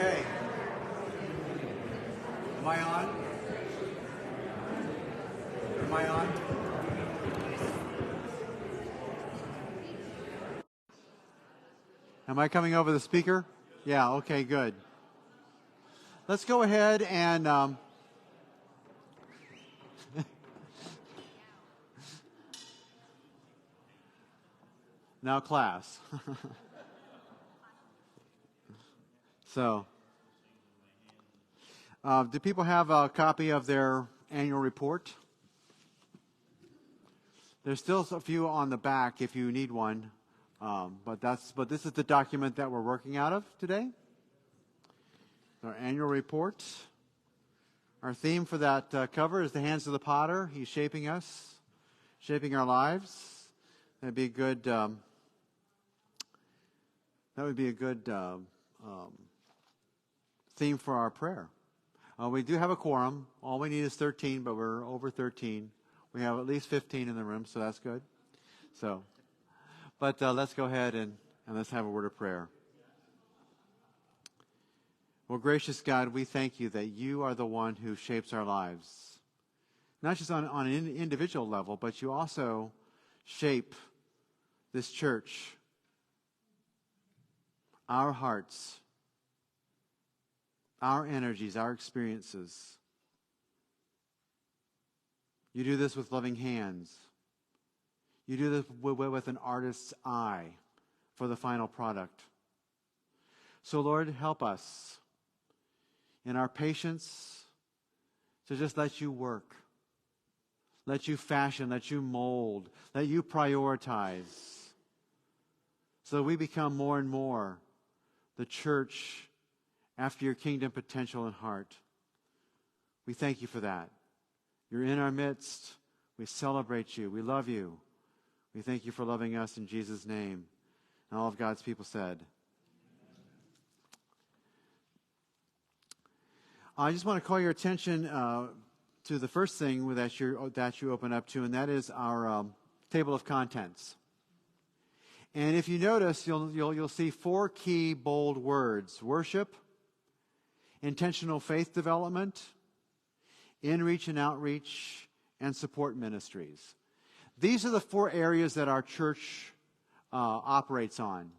Okay. Am I on? Am I on? Am I coming over the speaker? Yeah, okay, good. Let's go ahead and now class. So, do people have a copy of their annual report? There's still a few on the back if you need one, but this is the document that we're working out of today. Our annual report. Our theme for that cover is the hands of the potter. He's shaping us, shaping our lives. That'd be a good. That would be a good theme for our prayer. We do have a quorum. All we need is 13, but we're over 13. We have at least 15 in the room, so that's good. So, but let's go ahead and let's have a word of prayer. Well, gracious God, we thank you that you are the one who shapes our lives. Not just on an individual level, but you also shape this church, our hearts, our energies, our experiences. You do this with loving hands. You do this with an artist's eye for the final product. So, Lord, help us in our patience to just let you work, let you fashion, let you mold, let you prioritize, so that we become more and more the church after your kingdom potential and heart. We thank you for that. You're in our midst. We celebrate you. We love you. We thank you for loving us in Jesus' name. And all of God's people said. I just want to call your attention to the first thing that you open up to, and that is our table of contents. And if you notice, you'll see 4 key bold words: worship, intentional faith development, in-reach and outreach, and support ministries. These are the 4 areas that our church operates on.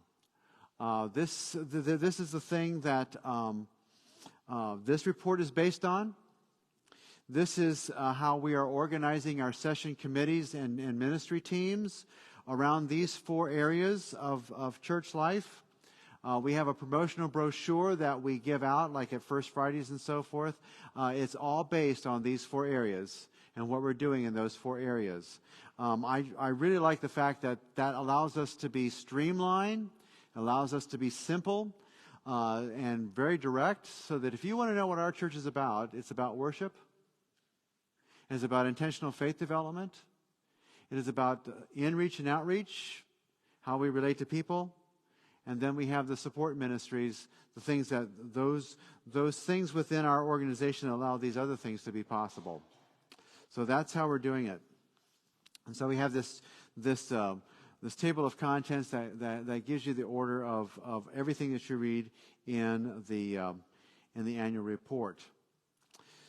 This is the thing that this report is based on. This is how we are organizing our session committees and ministry teams around these 4 areas of church life. We have a promotional brochure that we give out, like at First Fridays and so forth. It's all based on these 4 areas and what we're doing in those 4 areas. I really like the fact that allows us to be streamlined, allows us to be simple, and very direct, so that if you want to know what our church is about, it's about worship. It's about intentional faith development. It is about in-reach and outreach, how we relate to people. And then we have the support ministries, the things that those things within our organization allow these other things to be possible. So that's how we're doing it. And so we have this table of contents that gives you the order of everything that you read in the annual report.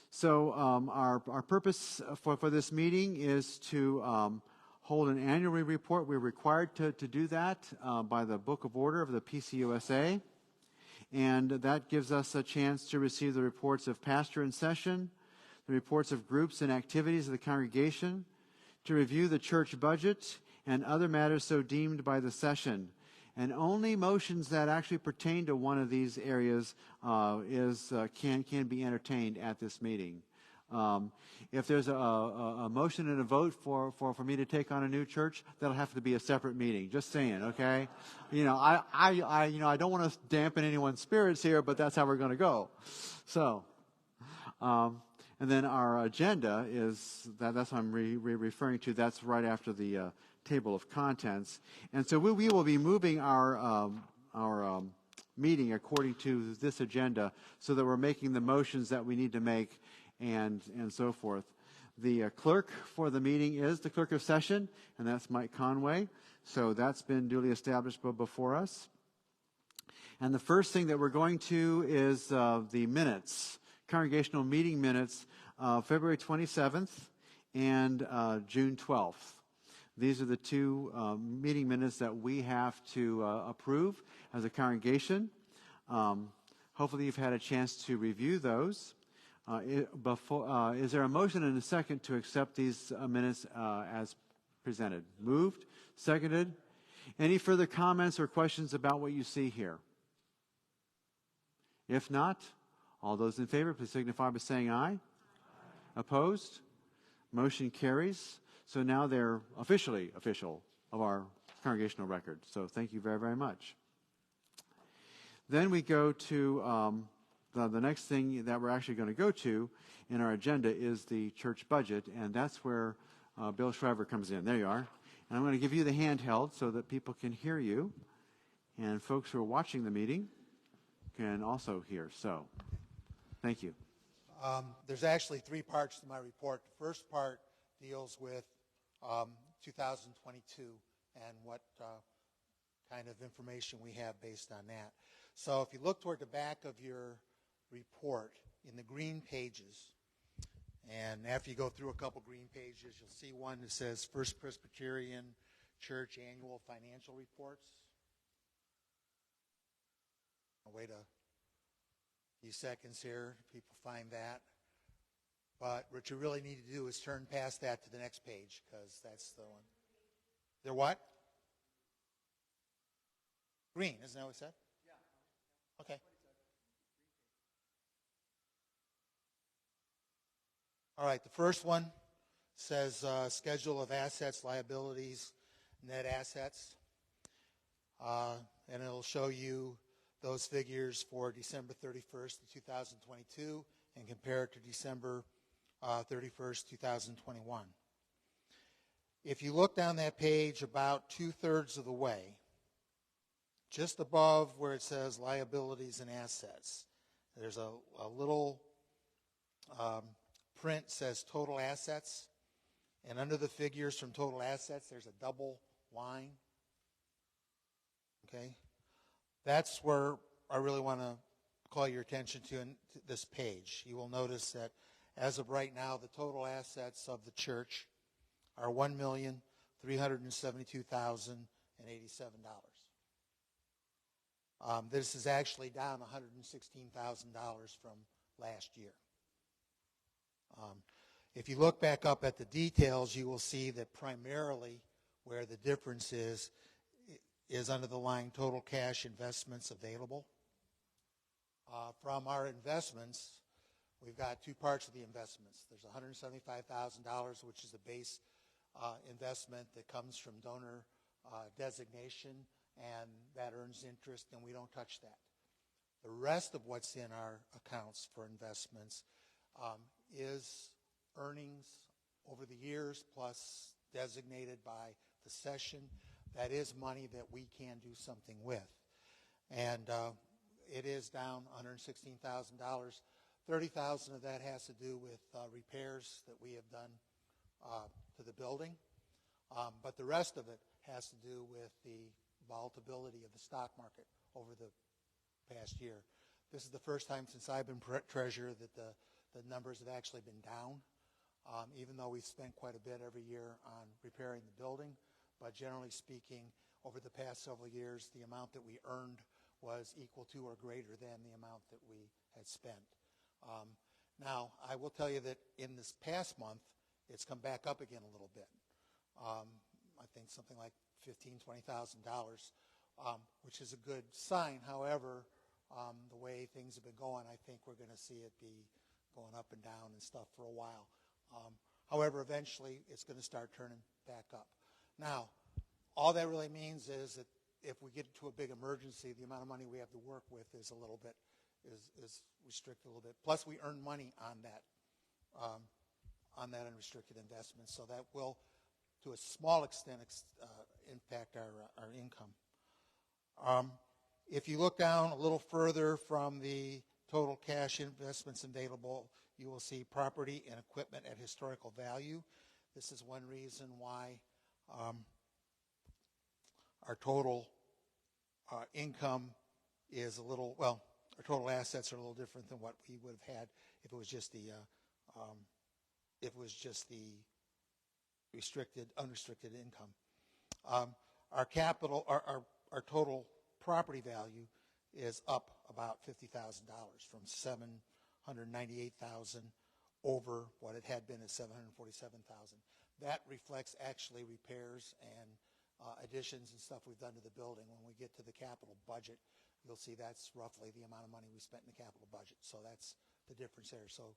So our purpose for this meeting is to hold an annual report. We're required to do that by the Book of Order of the PCUSA. And that gives us a chance to receive the reports of pastor in session, the reports of groups and activities of the congregation, to review the church budget and other matters so deemed by the session. And only motions that actually pertain to one of these areas can be entertained at this meeting. If there's a motion and a vote for me to take on a new church, that'll have to be a separate meeting. Just saying, okay? I don't want to dampen anyone's spirits here, but that's how we're going to go. So, and then our agenda is that's what I'm referring to. That's right after the table of contents, and so we will be moving our meeting according to this agenda, so that we're making the motions that we need to make. And so forth. The clerk for the meeting is the clerk of session, and that's Mike Conway. So that's been duly established before us. And the first thing that we're going to is the minutes, congregational meeting minutes, February 27th and June 12th. These are the two meeting minutes that we have to approve as a congregation. Hopefully you've had a chance to review those. Is there a motion and a second to accept these minutes as presented? Moved? Seconded? Any further comments or questions about what you see here? If not, all those in favor, please signify by saying aye. Aye. Opposed? Motion carries. So now they're officially official of our congregational record. So thank you very, very much. Then we go to the next thing that we're actually going to go to in our agenda is the church budget, and that's where Bill Shriver comes in. There you are. And I'm going to give you the handheld so that people can hear you, and folks who are watching the meeting can also hear. So thank you. There's actually three parts to my report. The first part deals with 2022 and what kind of information we have based on that. So if you look toward the back of your report in the green pages, and after you go through a couple green pages, you'll see one that says First Presbyterian Church Annual Financial Reports. I'll wait a few seconds here. People find that. But what you really need to do is turn past that to the next page, because that's the one. They're what? Green, isn't that what it said? Yeah. Okay. All right, the first one says schedule of assets, liabilities, net assets. And it'll show you those figures for December 31st, 2022, and compare it to December 31st, 2021. If you look down that page about 2/3 of the way, just above where it says liabilities and assets, there's a little print says total assets, and under the figures from total assets, there's a double line. Okay? That's where I really want to call your attention to this page. You will notice that as of right now, the total assets of the church are $1,372,087. This is actually down $116,000 from last year. If you look back up at the details, you will see that primarily where the difference is under the line total cash investments available. From our investments, we've got two parts of the investments. There's $175,000, which is the base investment that comes from donor designation, and that earns interest, and we don't touch that. The rest of what's in our accounts for investments is earnings over the years plus designated by the session. That is money that we can do something with. And it is down $116,000. $30,000 of that has to do with repairs that we have done to the building. But the rest of it has to do with the volatility of the stock market over the past year. This is the first time since I've been treasurer that the numbers have actually been down, even though we've spent quite a bit every year on repairing the building. But generally speaking, over the past several years, the amount that we earned was equal to or greater than the amount that we had spent. Now, I will tell you that in this past month, it's come back up again a little bit. I think something like $15,000, $20,000, which is a good sign. However, the way things have been going, I think we're going to see it be going up and down and stuff for a while. However, eventually, it's going to start turning back up. Now, all that really means is that if we get into a big emergency, the amount of money we have to work with is a little bit, is restricted a little bit. Plus, we earn money on that unrestricted investment, so that will, to a small extent, impact our income. If you look down a little further from the total cash investments available, you will see property and equipment at historical value. This is one reason why our total income is a little, well, our total assets are a little different than what we would have had if it was just the unrestricted income. Our capital, our total property value is up about $50,000 from $798,000 over what it had been at $747,000. That reflects actually repairs and additions and stuff we've done to the building. When we get to the capital budget, you'll see that's roughly the amount of money we spent in the capital budget. So that's the difference there. So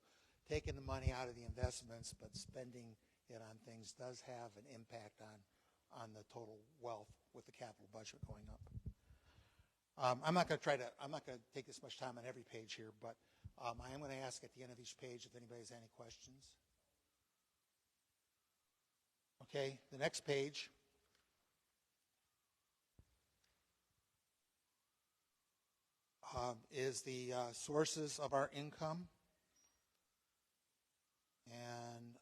taking the money out of the investments but spending it on things does have an impact on the total wealth with the capital budget going up. I'm not going to take this much time on every page here, but I am going to ask at the end of each page if anybody has any questions. Okay, the next page is the sources of our income. And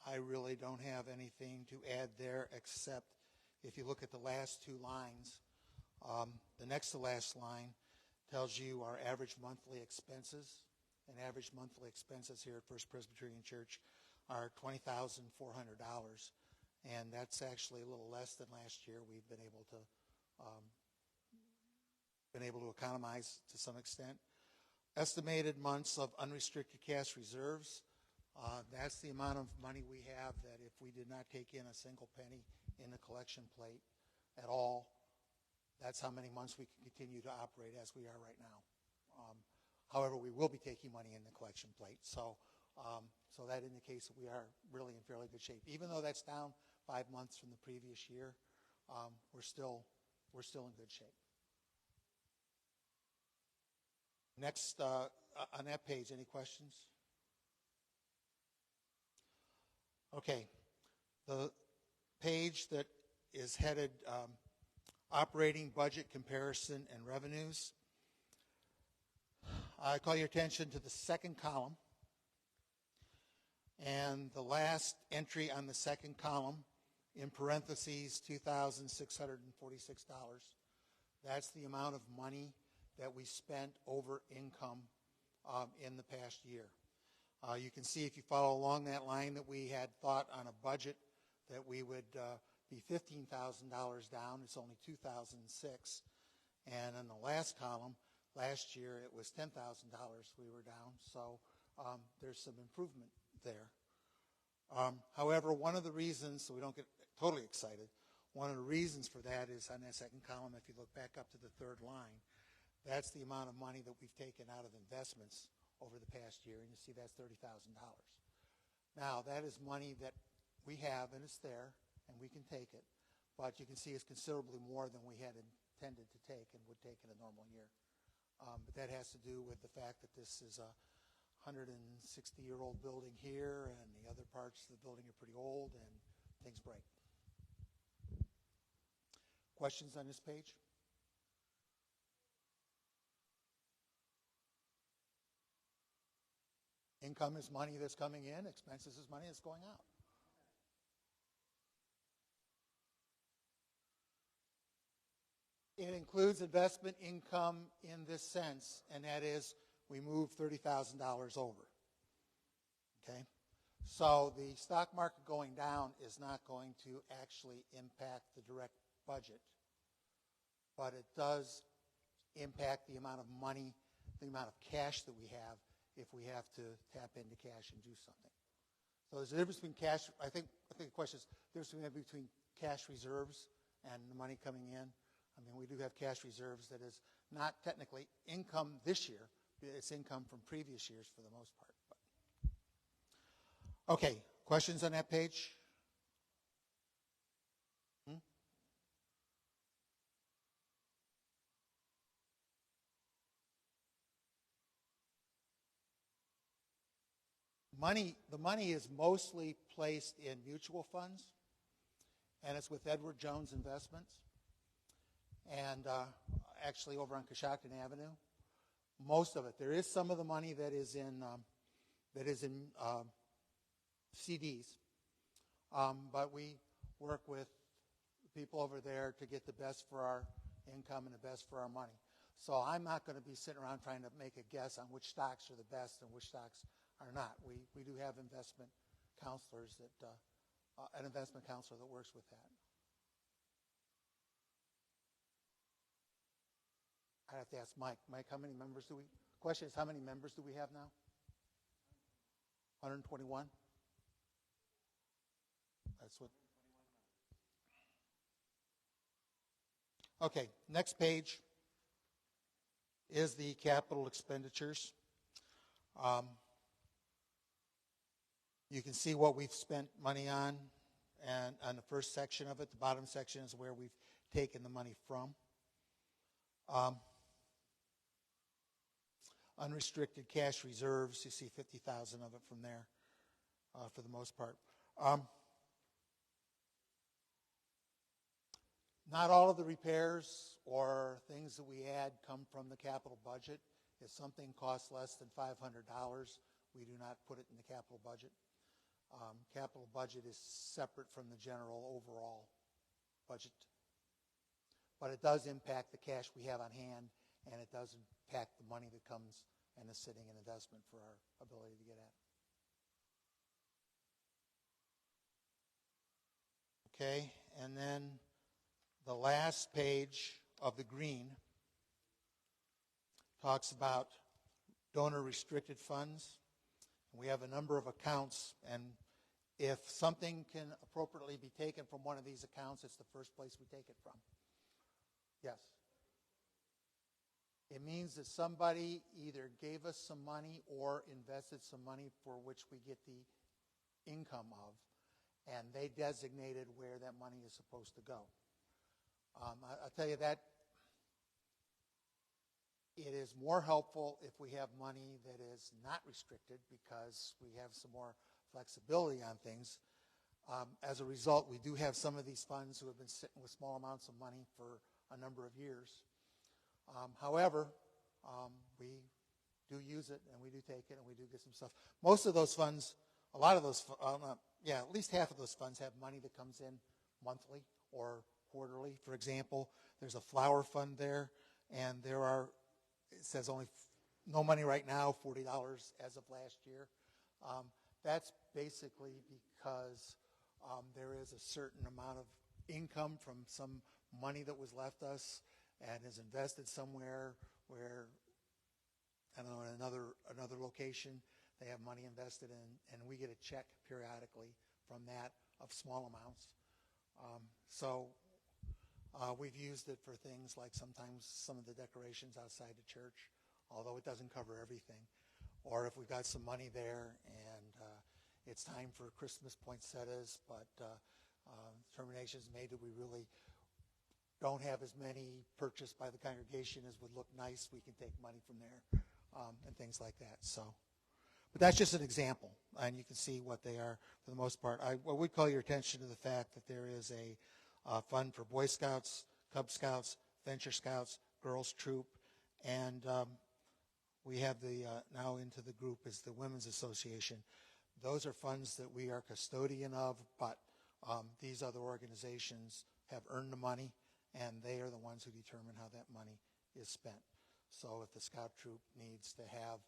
I really don't have anything to add there except if you look at the last two lines, the next to last line tells you our average monthly expenses. And average monthly expenses here at First Presbyterian Church are $20,400. And that's actually a little less than last year. We've been able to economize to some extent. Estimated months of unrestricted cash reserves. That's the amount of money we have that if we did not take in a single penny in the collection plate at all, that's how many months we can continue to operate as we are right now. However, we will be taking money in the collection plate. So that indicates that we are really in fairly good shape. Even though that's down 5 months from the previous year, we're still in good shape. Next, on that page, any questions? Okay, the page that is headed Operating Budget Comparison and Revenues. I call your attention to the second column. And the last entry on the second column, in parentheses, $2,646. That's the amount of money that we spent over income in the past year. You can see if you follow along that line that we had thought on a budget that we would be $15,000 down. It's only $2,006. And in the last column, last year it was $10,000 we were down. So there's some improvement there. However, one of the reasons, so we don't get totally excited, one of the reasons for that is on that second column, if you look back up to the third line, that's the amount of money that we've taken out of investments over the past year, and you see that's $30,000. Now, that is money that we have, and it's there, and we can take it, but you can see it's considerably more than we had intended to take and would take in a normal year. But that has to do with the fact that this is a 160-year-old building here, and the other parts of the building are pretty old, and things break. Questions on this page? Income is money that's coming in. Expenses is money that's going out. It includes investment income in this sense, and that is we move $30,000 over. Okay? So the stock market going down is not going to actually impact the direct budget, but it does impact the amount of money, the amount of cash that we have if we have to tap into cash and do something. So there's a difference between cash. I think the question is the difference between cash reserves and the money coming in. I mean, we do have cash reserves that is not technically income this year. It's income from previous years for the most part. But. Okay, questions on that page? The money is mostly placed in mutual funds, and it's with Edward Jones Investments, and actually over on Coshocton Avenue. Most of it. There is some of the money that is in CDs, but we work with people over there to get the best for our income and the best for our money. So I'm not going to be sitting around trying to make a guess on which stocks are the best and which stocks are not. We do have investment counselors an investment counselor that works with that. I have to ask Mike. Mike, how many members do we? Question is, how many members do we have now? 121. That's what. Okay, next page is the capital expenditures. You can see what we've spent money on, and on the first section of it, the bottom section is where we've taken the money from. Unrestricted cash reserves, you see 50,000 of it from there, for the most part. Not all of the repairs or things that we add come from the capital budget. If something costs less than $500, we do not put it in the capital budget. Capital budget is separate from the general overall budget. But it does impact the cash we have on hand, and it does impact the money that comes and is sitting in investment for our ability to get at. Okay, and then the last page of the green talks about donor restricted funds. We have a number of accounts, and if something can appropriately be taken from one of these accounts, it's the first place we take it from. Yes. It means that somebody either gave us some money or invested some money for which we get the income of, and they designated where that money is supposed to go. I'll tell you that it is more helpful if we have money that is not restricted because we have some more flexibility on things. As a result, we do have some of these funds who have been sitting with small amounts of money for a number of years. However, we do use it, and we do take it, and we do get some stuff. Most of those funds, a lot of those, at least half of those funds have money that comes in monthly or quarterly. For example, there's a flower fund there, and it says only no money right now, $40 as of last year. That's basically because there is a certain amount of income from some money that was left us and is invested somewhere where, I don't know, in another location, they have money invested in, and we get a check periodically from that of small amounts. We've used it for things like sometimes some of the decorations outside the church, although it doesn't cover everything. Or if we've got some money there and it's time for Christmas poinsettias, but determination is made that we really don't have as many purchased by the congregation as would look nice, we can take money from there and things like that. But that's just an example, and you can see what they are for the most part. I would call your attention to the fact that there is a fund for Boy Scouts, Cub Scouts, Venture Scouts, Girls Troop, and we have now into the group is the Women's Association. Those are funds that we are custodian of, but these other organizations have earned the money, and they are the ones who determine how that money is spent. So if the Scout Troop needs to have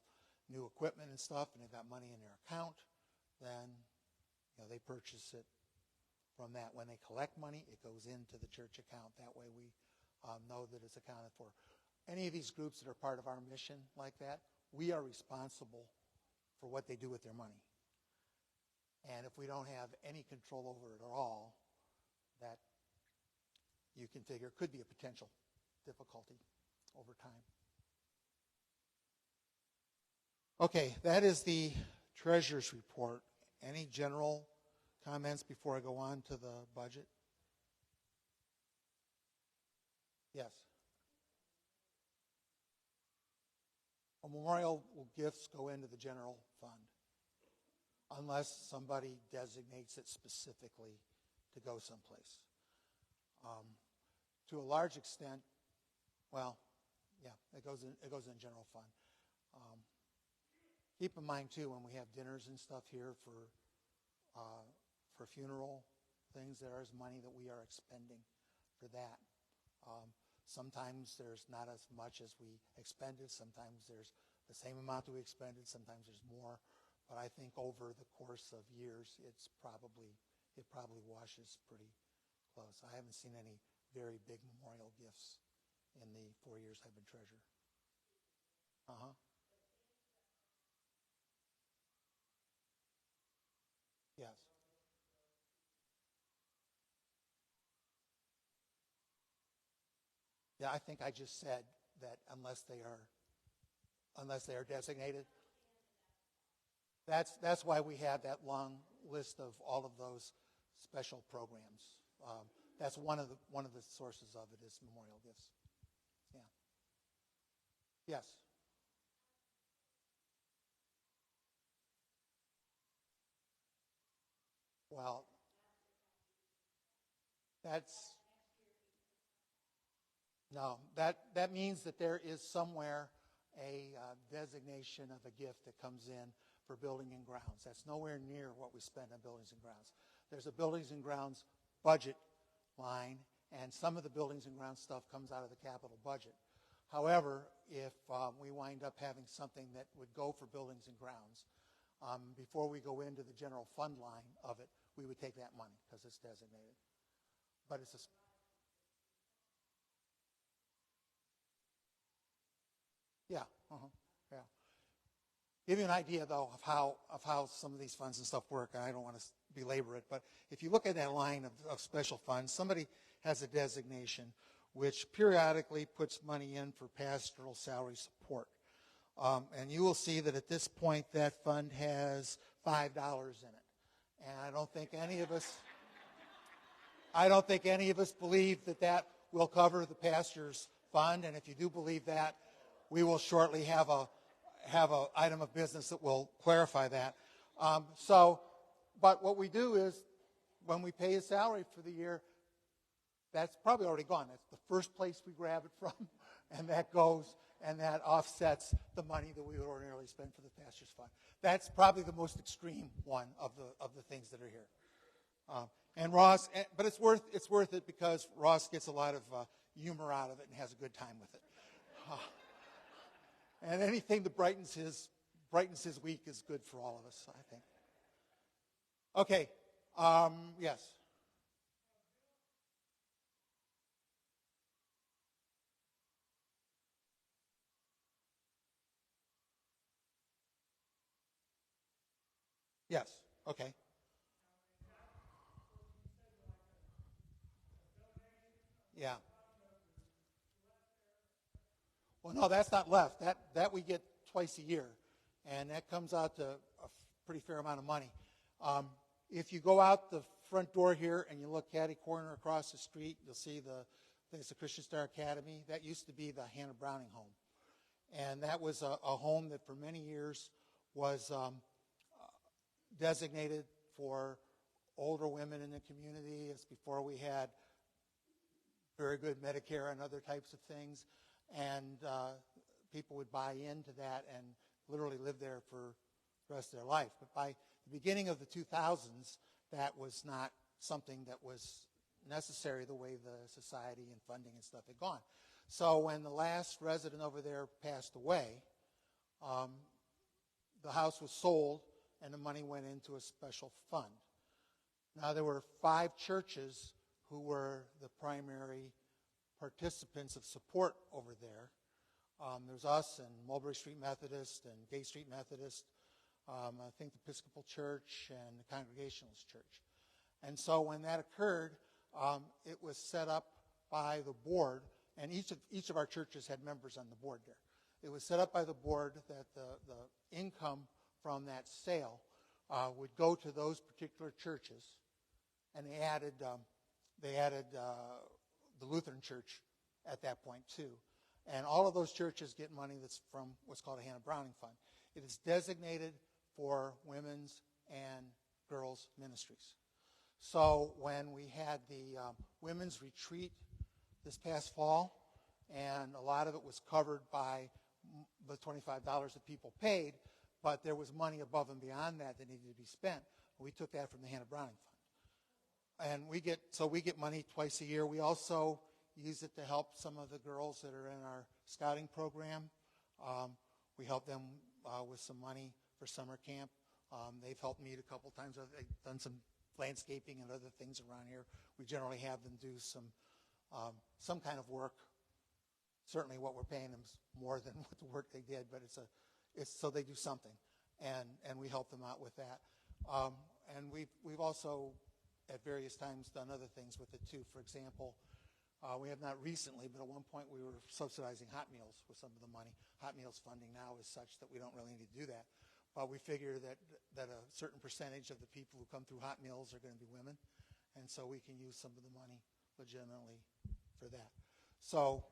new equipment and stuff, and they've got money in their account, then they purchase it from that. When they collect money, it goes into the church account. That way we know that it's accounted for. Any of these groups that are part of our mission like that, we are responsible for what they do with their money. And if we don't have any control over it at all, that you can figure could be a potential difficulty over time. Okay, that is the treasurer's report. Any general comments before I go on to the budget? Yes. Memorial gifts go into the general fund unless somebody designates it specifically to go someplace. To a large extent, it goes in general fund. Keep in mind too, when we have dinners and stuff here for funeral things, there is money that we are expending for that. Sometimes there's not as much as we expended. Sometimes there's the same amount that we expended. Sometimes there's more. But I think over the course of years, it probably washes pretty close. I haven't seen any very big memorial gifts in the 4 years I've been treasurer. Yes. Yeah, I think I just said that unless they are designated. That's why we have that long list of all of those special programs. That's one of the sources of it is memorial gifts. Yeah. Yes. Well, that's no. That means that there is somewhere a designation of a gift that comes in for building and grounds. That's nowhere near what we spend on buildings and grounds. There's a buildings and grounds budget line, and some of the buildings and grounds stuff comes out of the capital budget. However, if we wind up having something that would go for buildings and grounds, before we go into the general fund line of it, we would take that money because it's designated. But it's a yeah, yeah. Give you an idea though of how some of these funds and stuff work, and I don't want to belabor it, but if you look at that line of special funds, somebody has a designation which periodically puts money in for pastoral salary support. And you will see that at this point that fund has $5 in it. And I don't think any of us believe that will cover the pastor's fund. And if you do believe that, we will shortly have a item of business that will clarify that. But what we do is when we pay his salary for the year, that's probably already gone. That's the first place we grab it from, and that goes and that offsets the money that we would ordinarily spend for the pastor's fund. That's probably the most extreme one of the things that are here. And Ross, but it's worth it because Ross gets a lot of humor out of it and has a good time with it. And anything that brightens his week is good for all of us, I think. Okay. Yes. Yes. Okay. Yeah. Well, no, that's not left. That we get twice a year, and that comes out to a pretty fair amount of money. If you go out the front door here and you look catty corner across the street, you'll see the Christian Star Academy. That used to be the Hannah Browning home, and that was a home that for many years was designated for older women in the community. It's before we had very good Medicare and other types of things. And people would buy into that and literally live there for the rest of their life. But by the beginning of the 2000s, that was not something that was necessary the way the society and funding and stuff had gone. So when the last resident over there passed away, the house was sold and the money went into a special fund. Now there were 5 churches who were the primary participants of support over there. There's us and Mulberry Street Methodist and Gay Street Methodist, I think the Episcopal Church and the Congregationalist Church. And so when that occurred, it was set up by the board, and each of our churches had members on the board there. It was set up by the board that the income from that sale would go to those particular churches, and they added the Lutheran Church at that point too. And all of those churches get money that's from what's called a Hannah Browning Fund. It is designated for women's and girls' ministries. So when we had the women's retreat this past fall, and a lot of it was covered by the $25 that people paid, but there was money above and beyond that needed to be spent. We took that from the Hannah Browning Fund. And we get money twice a year. We also, use it to help some of the girls that are in our scouting program. We help them with some money for summer camp. They've helped me a couple times. They've done some landscaping and other things around here. We generally have them do some kind of work. Certainly what we're paying them is more than what the work they did, but it's so they do something, and we help them out with that. And we've also at various times done other things with it too. For example, we have not recently, but at one point we were subsidizing hot meals with some of the money. Hot meals funding now is such that we don't really need to do that. But we figure that a certain percentage of the people who come through hot meals are going to be women, and so we can use some of the money legitimately for that. So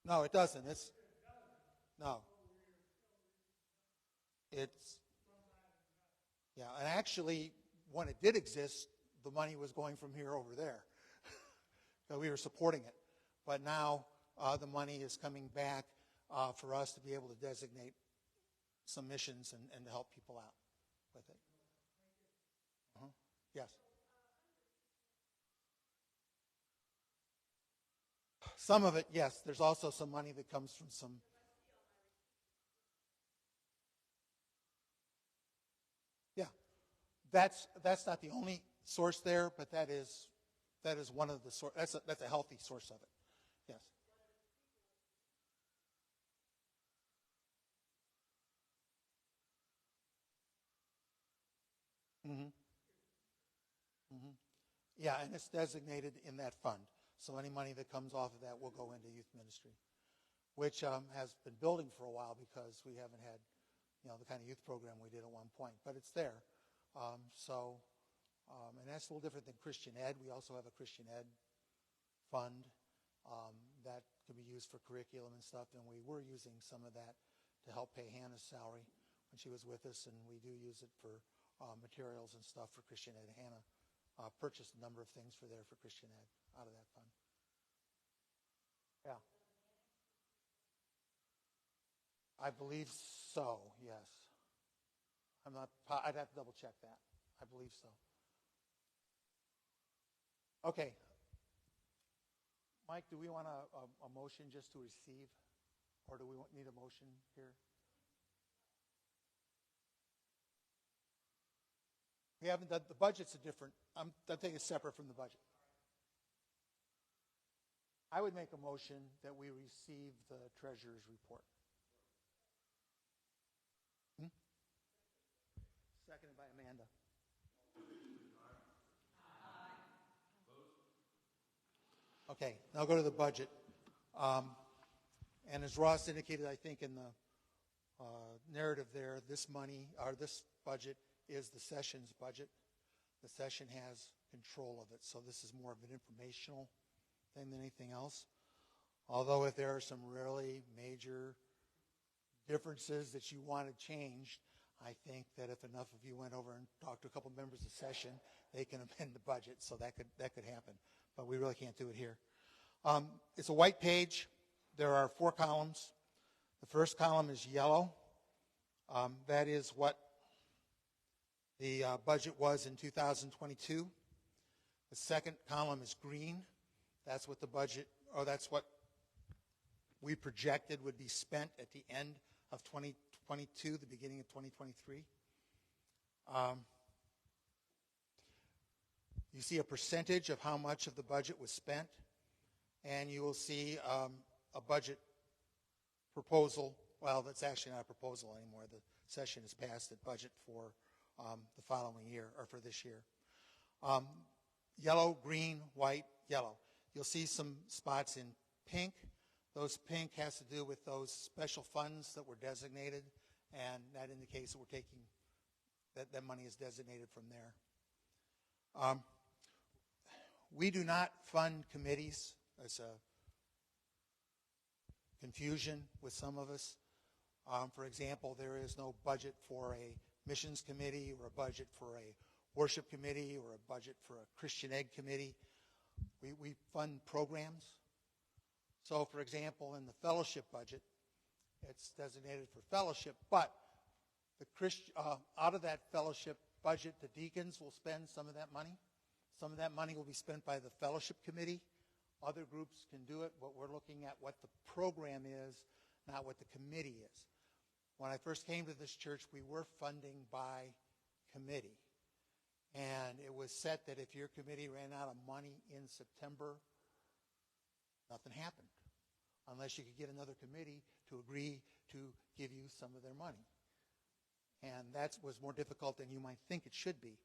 no, it doesn't. No. Yeah, and actually, when it did exist, the money was going from here over there. So we were supporting it. But now the money is coming back for us to be able to designate some missions and to help people out with it. Yes. Some of it, yes. There's also some money that comes from some. Yeah, that's not the only source there, but that is one of the source. That's a healthy source of it. Yes. Mm-hmm. Mm-hmm. Yeah, and it's designated in that fund. So any money that comes off of that will go into youth ministry, which has been building for a while because we haven't had, the kind of youth program we did at one point. But it's there. And that's a little different than Christian Ed. We also have a Christian Ed fund that can be used for curriculum and stuff. And we were using some of that to help pay Hannah's salary when she was with us. And we do use it for materials and stuff for Christian Ed. Hannah purchased a number of things for Christian Ed out of that fund. Yeah. I believe so, yes. I'd have to double check that. I believe so. Okay. Mike, do we want a motion just to receive? Or do we need a motion here? We haven't done, the budget's a different, I'm taking it separate from the budget. I would make a motion that we receive the treasurer's report. Seconded by Amanda. Okay, now go to the budget. And as Ross indicated, I think in the narrative there, this money, or this budget, is the session's budget. The session has control of it, so this is more of an informational thing than anything else. Although if there are some really major differences that you wanted changed, I think that if enough of you went over and talked to a couple members of session, they can amend the budget, so that could happen. But we really can't do it here. It's a white page. There are 4 columns. The first column is yellow. That is what the budget was in 2022. The second column is green. That's what the budget, or that's what we projected would be spent at the end of 2022, the beginning of 2023. You see a percentage of how much of the budget was spent, and you will see a budget proposal. Well, that's actually not a proposal anymore. The session has passed the budget for the following year, or for this year. Yellow, green, white, yellow. You'll see some spots in pink. Those pink has to do with those special funds that were designated, and that indicates that we're taking, that money is designated from there. We do not fund committees. There's a confusion with some of us. For example, there is no budget for a missions committee, or a budget for a worship committee, or a budget for a Christian Ed committee. We fund programs. So, for example, in the fellowship budget, it's designated for fellowship, but the out of that fellowship budget, the deacons will spend some of that money. Some of that money will be spent by the fellowship committee. Other groups can do it, but we're looking at what the program is, not what the committee is. When I first came to this church, we were funding by committee. And it was set that if your committee ran out of money in September, nothing happened, unless you could get another committee to agree to give you some of their money. And that was more difficult than you might think it should be.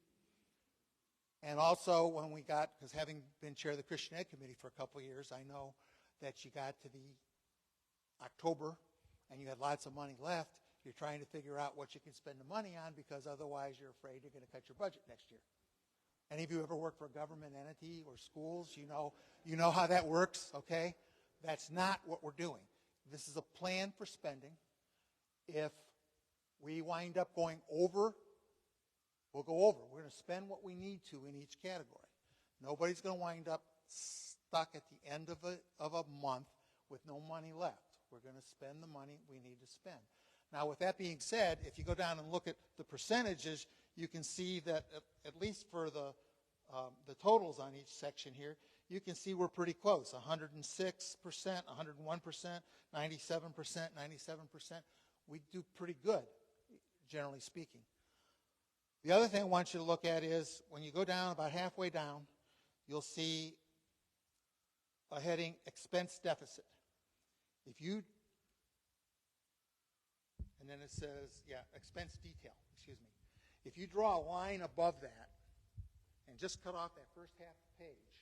And also when we got, because having been chair of the Christian Ed Committee for a couple of years, I know that you got to the October and you had lots of money left. You're trying to figure out what you can spend the money on, because otherwise you're afraid you're going to cut your budget next year. Any of you ever worked for a government entity or schools? You know how that works, okay? That's not what we're doing. This is a plan for spending. If we wind up going over, we'll go over. We're going to spend what we need to in each category. Nobody's going to wind up stuck at the end of a month with no money left. We're going to spend the money we need to spend. Now, with that being said, if you go down and look at the percentages, you can see that at least for the totals on each section here, you can see we're pretty close. 106%, 101%, 97%, 97%. We do pretty good, generally speaking. The other thing I want you to look at is when you go down, about halfway down, you'll see a heading, expense deficit. And then it says, expense detail, excuse me. If you draw a line above that and just cut off that first half of the page,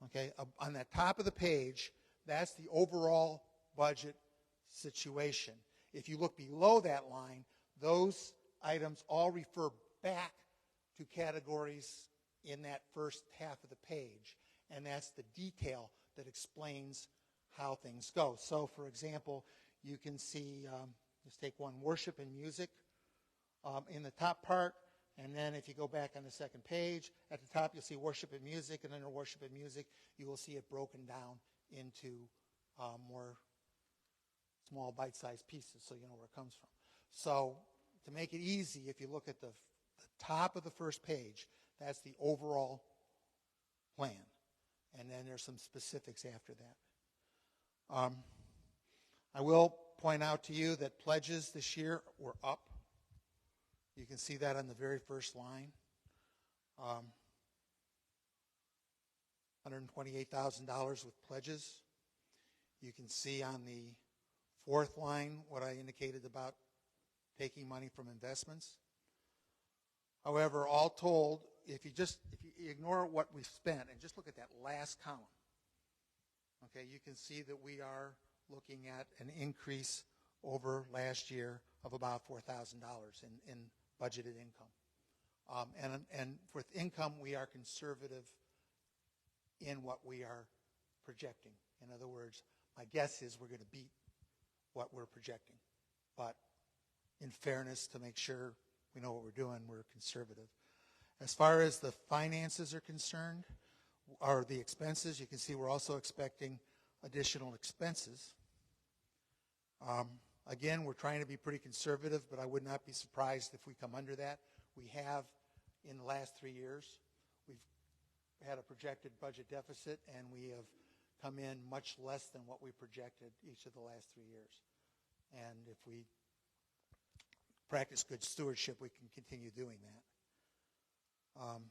okay, on that top of the page, that's the overall budget situation. If you look below that line, those items all refer back to categories in that first half of the page, and that's the detail that explains how things go. So, for example, you can see, let's take one, worship and music in the top part, and then if you go back on the second page, at the top you'll see worship and music, and under worship and music you will see it broken down into more small bite-sized pieces so you know where it comes from. So to make it easy, if you look at the top of the first page, that's the overall plan. And then there's some specifics after that. I will point out to you that pledges this year were up. You can see that on the very first line. $128,000 with pledges. You can see on the fourth line what I indicated about taking money from investments. However, all told, if you ignore what we've spent and just look at that last column, okay, you can see that we are looking at an increase over last year of about $4,000 in budgeted income. And with income, we are conservative in what we are projecting. In other words, my guess is we're going to beat what we're projecting. But in fairness, to make sure we know what we're doing, we're conservative. As far as the finances are concerned, or the expenses, you can see we're also expecting additional expenses. Again, we're trying to be pretty conservative, but I would not be surprised if we come under that. We have, in the last 3 years, we've had a projected budget deficit, and we have come in much less than what we projected each of the last 3 years. And if we practice good stewardship, we can continue doing that. I'm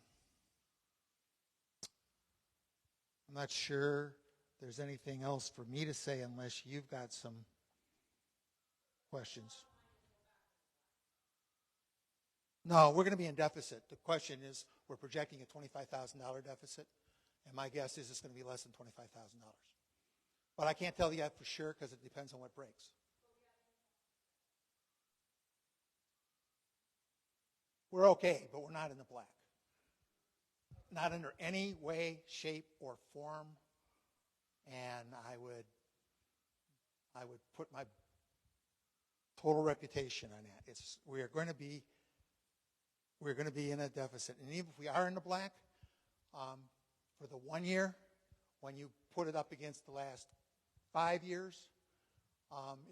not sure there's anything else for me to say unless you've got some questions. No, we're going to be in deficit. The question is, we're projecting a $25,000 deficit, and my guess is it's going to be less than $25,000. But I can't tell you that for sure because it depends on what breaks. We're okay, but we're not in the black. Not under any way, shape, or form. And I would put my total reputation on that. We're going to be in a deficit. And even if we are in the black, for the 1 year, when you put it up against the last 5 years,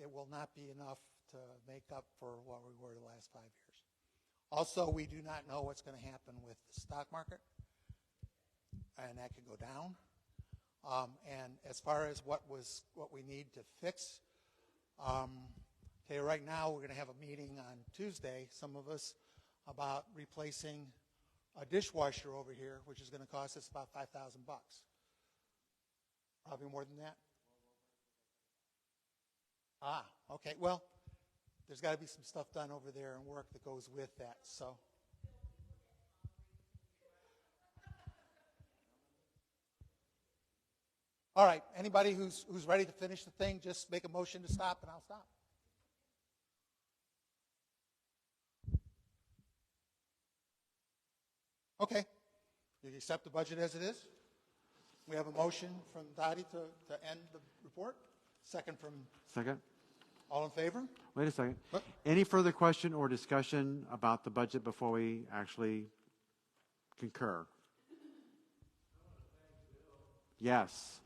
it will not be enough to make up for what we were the last 5 years. Also, we do not know what's going to happen with the stock market, and that could go down. And as far as what we need to fix, okay, right now we're going to have a meeting on Tuesday, some of us, about replacing a dishwasher over here, which is going to cost us about $5,000. Probably more than that. Okay. Well, there's got to be some stuff done over there and work that goes with that. So. All right. Anybody who's ready to finish the thing, just make a motion to stop, and I'll stop. Okay. You accept the budget as it is? We have a motion from Dottie to end the report. Second from... Second. All in favor? Wait a second. What? Any further question or discussion about the budget before we actually concur? Yes.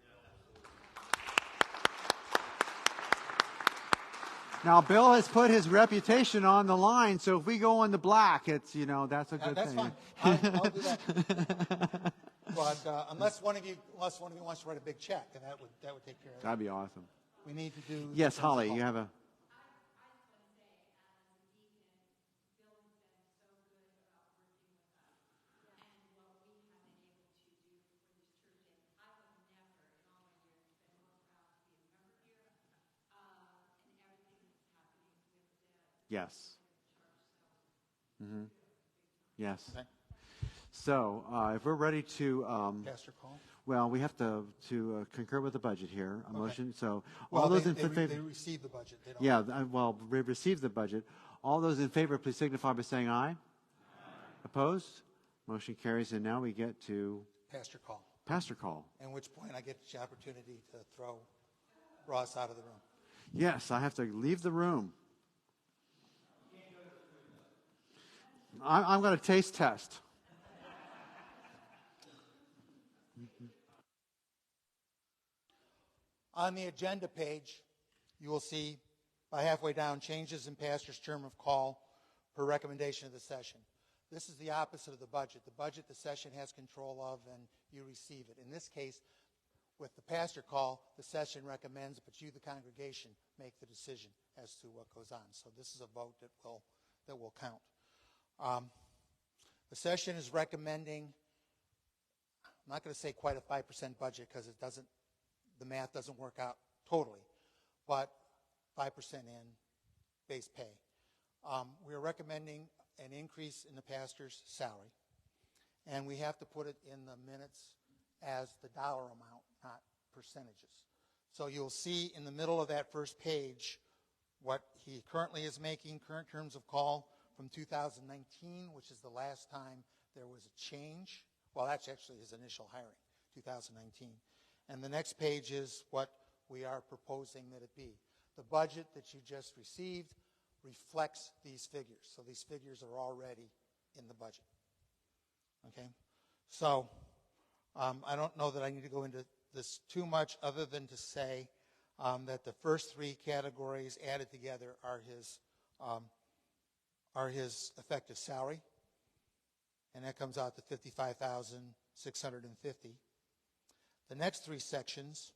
Now, Bill has put his reputation on the line, so if we go in the black, it's, that's a good that's thing. That's fine. I'll do that. But unless one of you wants to write a big check, and that would take care of it. That'd be awesome. We need to do... Yes, Holly, you have a... Yes. Mm-hmm. Yes. Okay. So if we're ready to... Pastor call? Well, we have to concur with the budget here, a motion. So well, all those they, in favor... They receive the budget. They don't. Yeah, we received the budget. All those in favor, please signify by saying aye. Aye. Opposed? Motion carries, and now we get to... Pastor call. Pastor call. At which point I get the opportunity to throw Ross out of the room. Yes, I have to leave the room. I'm going to taste test. On the agenda page, you will see by halfway down, changes in pastor's term of call per recommendation of the session. This is the opposite of the budget. The budget the session has control of, and you receive it. In this case, with the pastor call, the session recommends, but you, the congregation, make the decision as to what goes on. So this is a vote that will count. The session is recommending, I'm not going to say quite a 5% budget because the math doesn't work out totally, but 5% in base pay. We are recommending an increase in the pastor's salary, and we have to put it in the minutes as the dollar amount, not percentages. So you'll see in the middle of that first page what he currently is making, current terms of call from 2019, which is the last time there was a change. Well, that's actually his initial hiring, 2019. And the next page is what we are proposing that it be. The budget that you just received reflects these figures. So these figures are already in the budget. Okay? So I don't know that I need to go into this too much other than to say that the first three categories added together are his effective salary, and that comes out to $55,650. The next three sections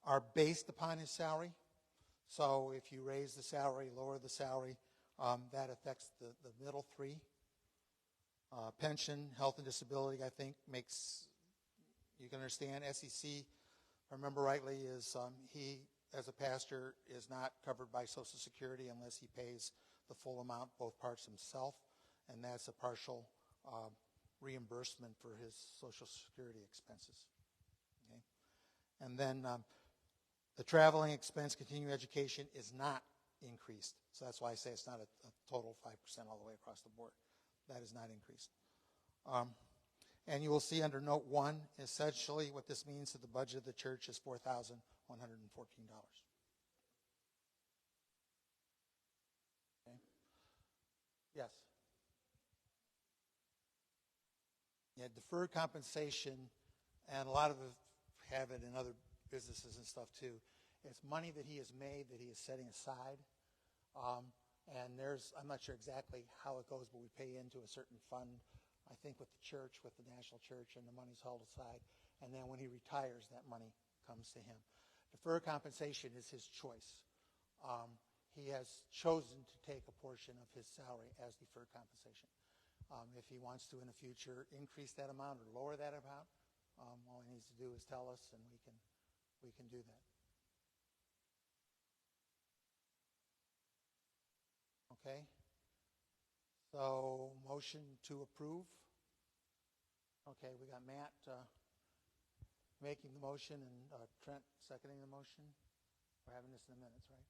are based upon his salary. So if you raise the salary, lower the salary, that affects the middle three. Pension, health, and disability, I think, makes, you can understand, SEC, if I remember rightly, is he, as a pastor, is not covered by Social Security unless he pays the full amount, both parts himself, and that's a partial reimbursement for his Social Security expenses. Okay? And then the traveling expense, continuing education, is not increased. So that's why I say it's not a total 5% all the way across the board. That is not increased. And you will see under Note 1, essentially what this means to the budget of the church is $4,114. Okay. Yes? Yeah, deferred compensation, and a lot of us have it in other businesses and stuff too. It's money that he has made that he is setting aside. And I'm not sure exactly how it goes, but we pay into a certain fund, I think with the church, with the national church, and the money's held aside. And then when he retires, that money comes to him. Deferred compensation is his choice. He has chosen to take a portion of his salary as deferred compensation. If he wants to in the future increase that amount or lower that amount, all he needs to do is tell us, and we can do that. Okay. So motion to approve. Okay, we got Matt making the motion and Trent seconding the motion. We're having this in a minute, right?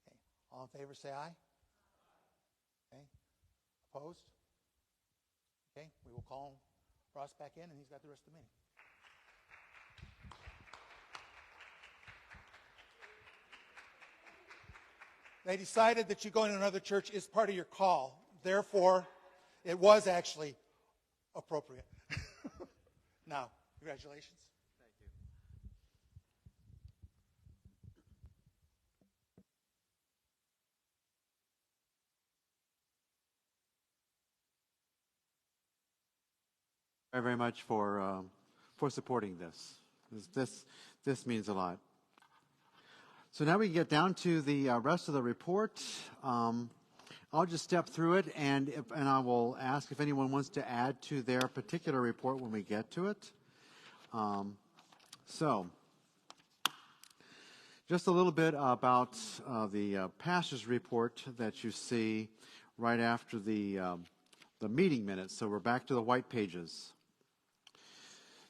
Okay. All in favor, say aye. Okay. Opposed? Okay. We will call Ross back in, and he's got the rest of the meeting. They decided that you going to another church is part of your call. Therefore, it was actually appropriate. Now, congratulations. Thank you. Very much for supporting this. This means a lot. So now we get down to the rest of the report. I'll just step through it, and I will ask if anyone wants to add to their particular report when we get to it. So, just a little bit about the pastor's report that you see right after the meeting minutes. So we're back to the white pages.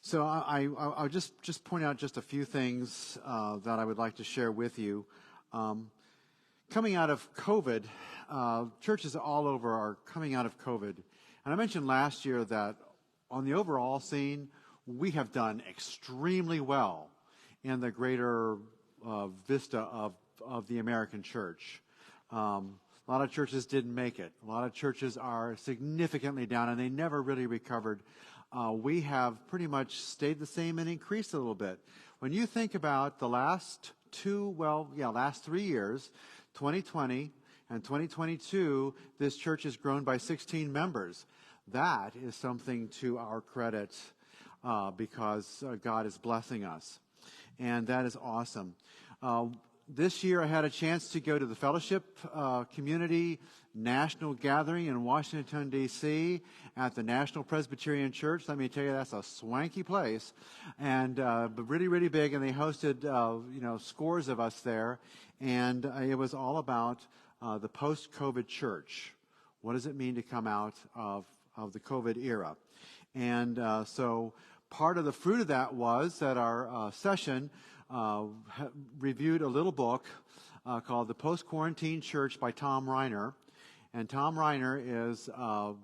So I'll just point out just a few things that I would like to share with you. Coming out of COVID, churches all over are coming out of COVID. And I mentioned last year that on the overall scene, we have done extremely well in the greater vista of the American church. A lot of churches didn't make it. A lot of churches are significantly down, and they never really recovered. We have pretty much stayed the same and increased a little bit. When you think about the last 3 years, 2020 and 2022, this church has grown by 16 members. That is something to our credit because God is blessing us. And that is awesome. This year I had a chance to go to the Fellowship Community National Gathering in Washington, D.C. at the National Presbyterian Church. Let me tell you, that's a swanky place, and but really, really big. And they hosted, scores of us there, and it was all about the post-COVID church. What does it mean to come out of the COVID era? And so part of the fruit of that was that our session reviewed a little book called The Post-Quarantine Church by Tom Reiner. And Tom Reiner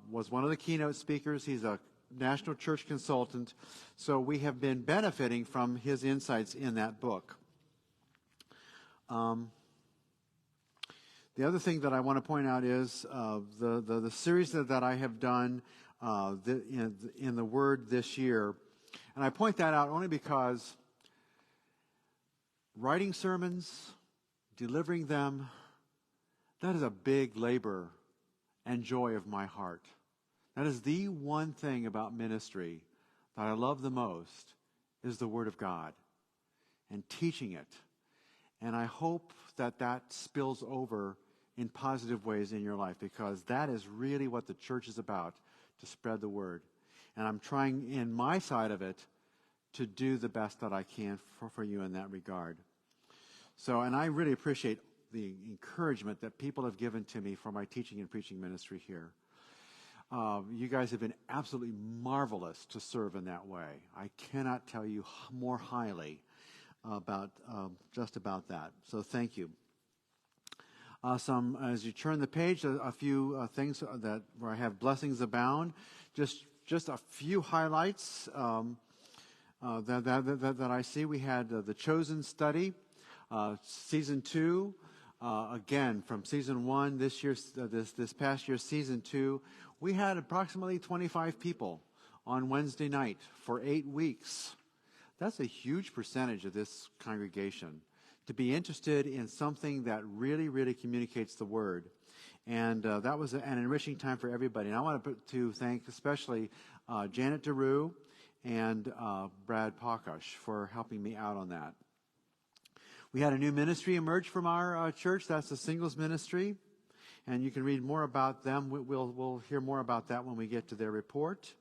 was one of the keynote speakers. He's a national church consultant. So we have been benefiting from his insights in that book. The other thing that I want to point out is the series that I have done in the Word this year. And I point that out only because writing sermons, delivering them, that is a big labor and joy of my heart. That is the one thing about ministry that I love the most is the Word of God and teaching it. And I hope that spills over in positive ways in your life, because that is really what the church is about, to spread the Word. And I'm trying in my side of it to do the best that I can for you in that regard. So, and I really appreciate the encouragement that people have given to me for my teaching and preaching ministry here. You guys have been absolutely marvelous to serve in that way. I cannot tell you more highly about that. So thank you. As you turn the page, a few things where I have blessings abound. Just a few highlights that I see. We had the Chosen study. Season 2, again, from Season 1, this past year, Season 2, we had approximately 25 people on Wednesday night for 8 weeks. That's a huge percentage of this congregation to be interested in something that really, really communicates the Word. And that was an enriching time for everybody. And I want to thank especially Janet DeRue and Brad Pokosh for helping me out on that. We had a new ministry emerge from our church. That's the singles ministry. And you can read more about them. We'll hear more about that when we get to their report.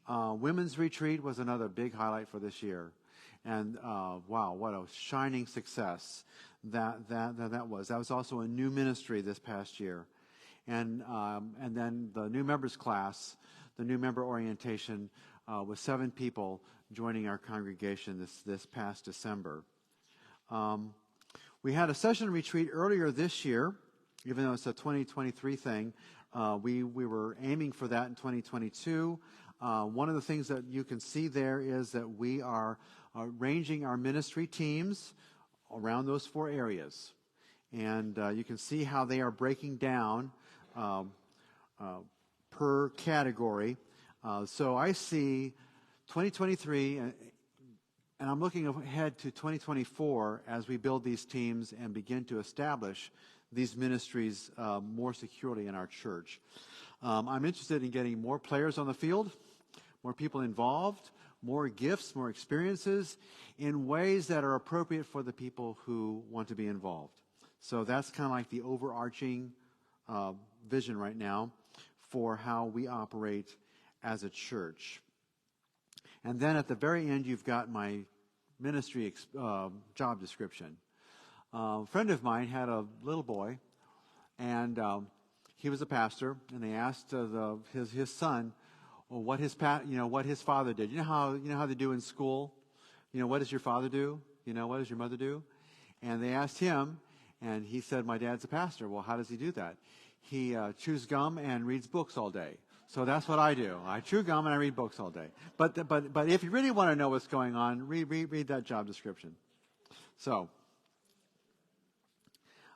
Women's retreat was another big highlight for this year. And wow, what a shining success that was. That was also a new ministry this past year. And then the new members class, the new member orientation, with 7 people joining our congregation this past December. We had a session retreat earlier this year, even though it's a 2023 thing. We were aiming for that in 2022. One of the things that you can see there is that we are arranging our ministry teams around those 4 areas. And you can see how they are breaking down per category. So I see 2023, and I'm looking ahead to 2024 as we build these teams and begin to establish these ministries more securely in our church. I'm interested in getting more players on the field, more people involved, more gifts, more experiences in ways that are appropriate for the people who want to be involved. So that's kind of like the overarching vision right now for how we operate as a church. And then at the very end, you've got my ministry job description. A friend of mine had a little boy, and he was a pastor, and they asked his son what his father did. You know how they do in school. What does your father do? What does your mother do? And they asked him, and he said, "My dad's a pastor." Well, how does he do that? He chews gum and reads books all day. So that's what I do. I chew gum and I read books all day. But if you really want to know what's going on, read that job description. So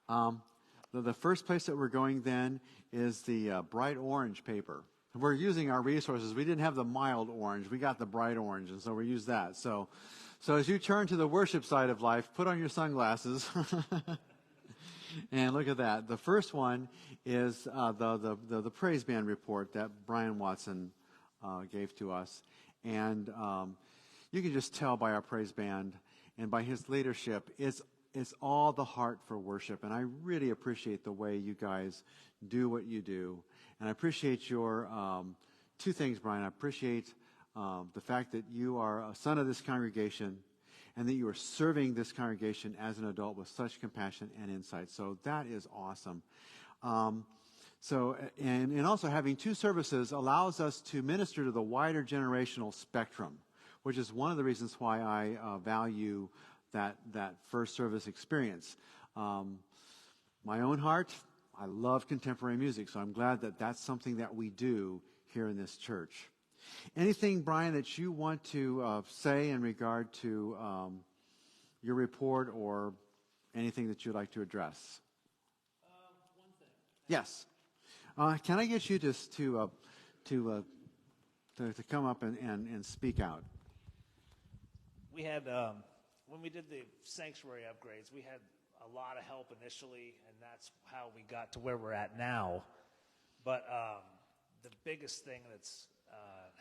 the first place that we're going then is the bright orange paper. We're using our resources. We didn't have the mild orange. We got the bright orange, and so we use that. So as you turn to the worship side of life, put on your sunglasses and look at that. The first one is the praise band report that Brian Watson gave to us. And you can just tell by our praise band and by his leadership, it's all the heart for worship. And I really appreciate the way you guys do what you do. And I appreciate your 2 things, Brian. I appreciate the fact that you are a son of this congregation and that you are serving this congregation as an adult with such compassion and insight. So that is awesome. And also having 2 services allows us to minister to the wider generational spectrum, which is one of the reasons why I value that first service experience. My own heart, I love contemporary music, so I'm glad that that's something that we do here in this church. Anything, Brian, that you want to say in regard to your report or anything that you'd like to address? One thing. Yes. Can I get you just to come up and speak out? We had, when we did the sanctuary upgrades, we had a lot of help initially, and that's how we got to where we're at now. But the biggest thing that's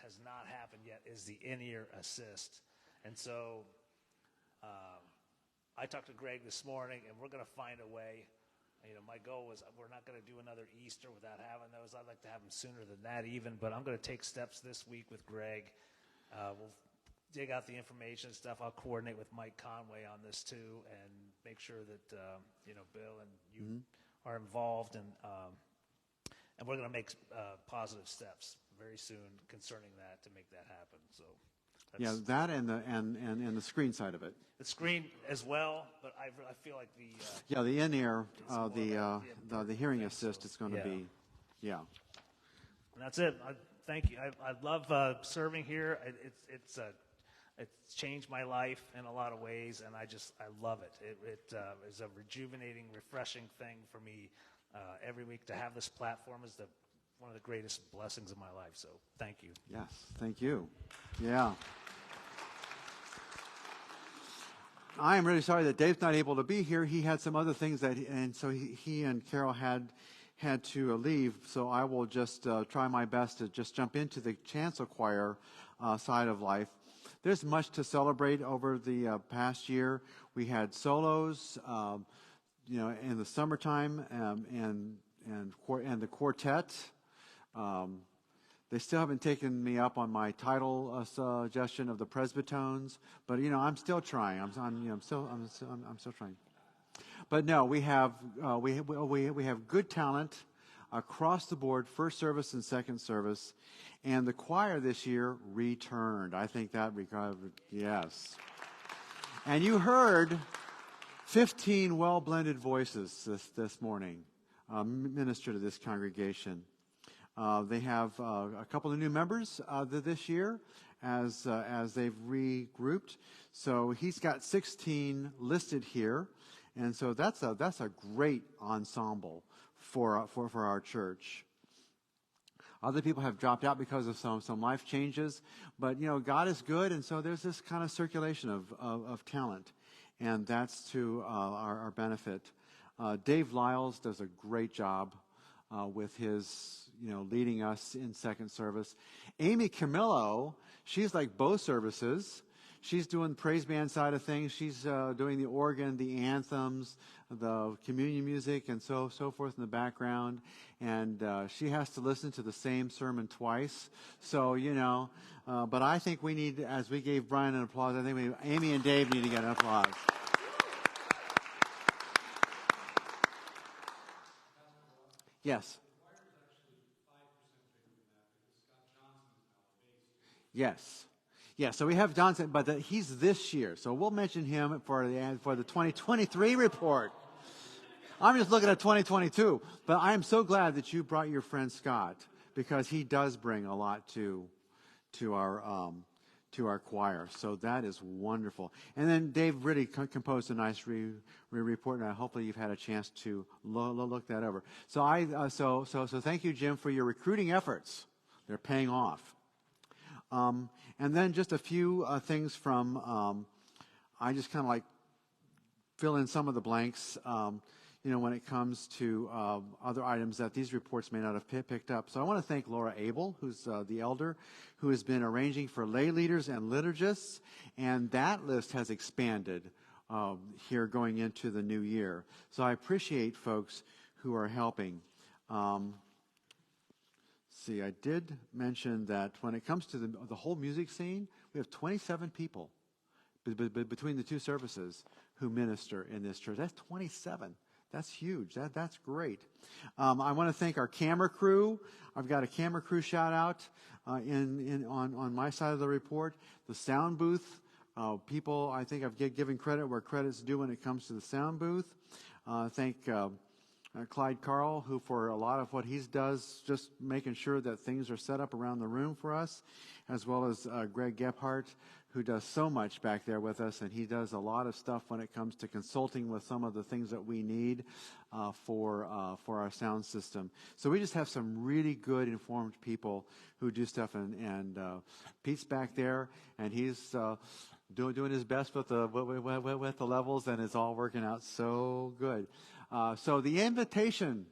has not happened yet is the in-ear assist. And so I talked to Greg this morning, and we're going to find a way. My goal was we're not going to do another Easter without having those. I'd like to have them sooner than that even, but I'm going to take steps this week with Greg. We'll dig out the information and stuff. I'll coordinate with Mike Conway on this too and make sure that, Bill and you are involved, and we're going to make positive steps very soon concerning that to make that happen. So that and the screen side of it. The screen as well, but I feel like the in-ear, the hearing assist is going to be, And that's it. Thank you. I love serving here. It's changed my life in a lot of ways, and I love it. It is a rejuvenating, refreshing thing for me every week. To have this platform is one of the greatest blessings of my life. So thank you. Yes, thank you. Yeah. I am really sorry that Dave's not able to be here. He had some other things and so he and Carol had to leave. So I will just try my best to just jump into the chancel choir side of life. There's much to celebrate over the past year. We had solos, in the summertime, and the quartet. They still haven't taken me up on my title suggestion of the Presbytones, but I'm still trying. I'm still trying. But no, we have good talent across the board, first service and second service, and the choir this year returned. I think that recovered. Yes, and you heard 15 well-blended voices this morning minister to this congregation. They have a couple of new members this year as they've regrouped. So he's got 16 listed here, and so that's a great ensemble for our church. Other people have dropped out because of some life changes, but God is good, and so there's this kind of circulation of talent, and that's to our benefit. Dave Lyles does a great job with his, leading us in second service. Amy Camillo, she's like both services. She's doing the praise band side of things. She's doing the organ, the anthems, the communion music, and so forth in the background. And she has to listen to the same sermon twice. So, but I think we need, as we gave Brian an applause, I think Amy and Dave need to get an applause. Yes. Yes. Yeah, so we have Johnson, but he's this year. So we'll mention him for the 2023 report. I'm just looking at 2022. But I am so glad that you brought your friend Scott, because he does bring a lot to our choir. So that is wonderful. And then Dave really composed a nice report, and hopefully you've had a chance to look that over. So so thank you, Jim, for your recruiting efforts. They're paying off. And then just a few things from, I just kind of like fill in some of the blanks, when it comes to other items that these reports may not have picked up. So I want to thank Laura Abel, who's the elder, who has been arranging for lay leaders and liturgists, and that list has expanded here going into the new year. So I appreciate folks who are helping. See, I did mention that when it comes to the whole music scene, we have 27 people between the two services who minister in this church. That's 27. That's huge. That's great. I want to thank our camera crew. I've got a camera crew shout out on my side of the report. The sound booth people, I think I've given credit where credit's due when it comes to the sound booth. Thank Clyde Carl, who for a lot of what he does, just making sure that things are set up around the room for us, as well as Greg Gephardt, who does so much back there with us, and he does a lot of stuff when it comes to consulting with some of the things that we need for our sound system. So we just have some really good, informed people who do stuff, and Pete's back there, and he's doing his best with the levels, and it's all working out so good. So the invitation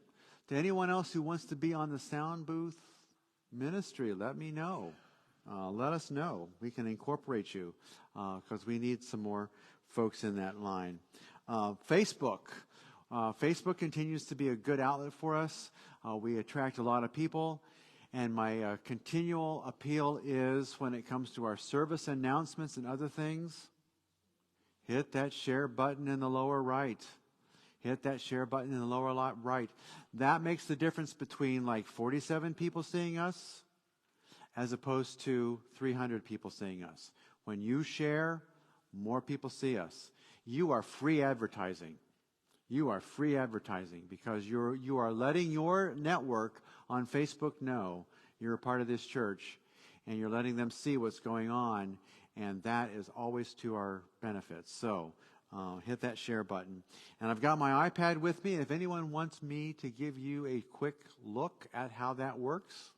to anyone else who wants to be on the sound booth ministry, let me know. Let us know. We can incorporate you because we need some more folks in that line. Facebook. Facebook continues to be a good outlet for us. We attract a lot of people. And my continual appeal is, when it comes to our service announcements and other things, hit that share button in the lower right. Hit that share button in the lower right. That makes the difference between like 47 people seeing us as opposed to 300 people seeing us. When you share, more people see us. You are free advertising. You are free advertising because you are letting your network on Facebook know you're a part of this church, and you're letting them see what's going on, and that is always to our benefit. So hit that share button. And I've got my iPad with me. If anyone wants me to give you a quick look at how that works,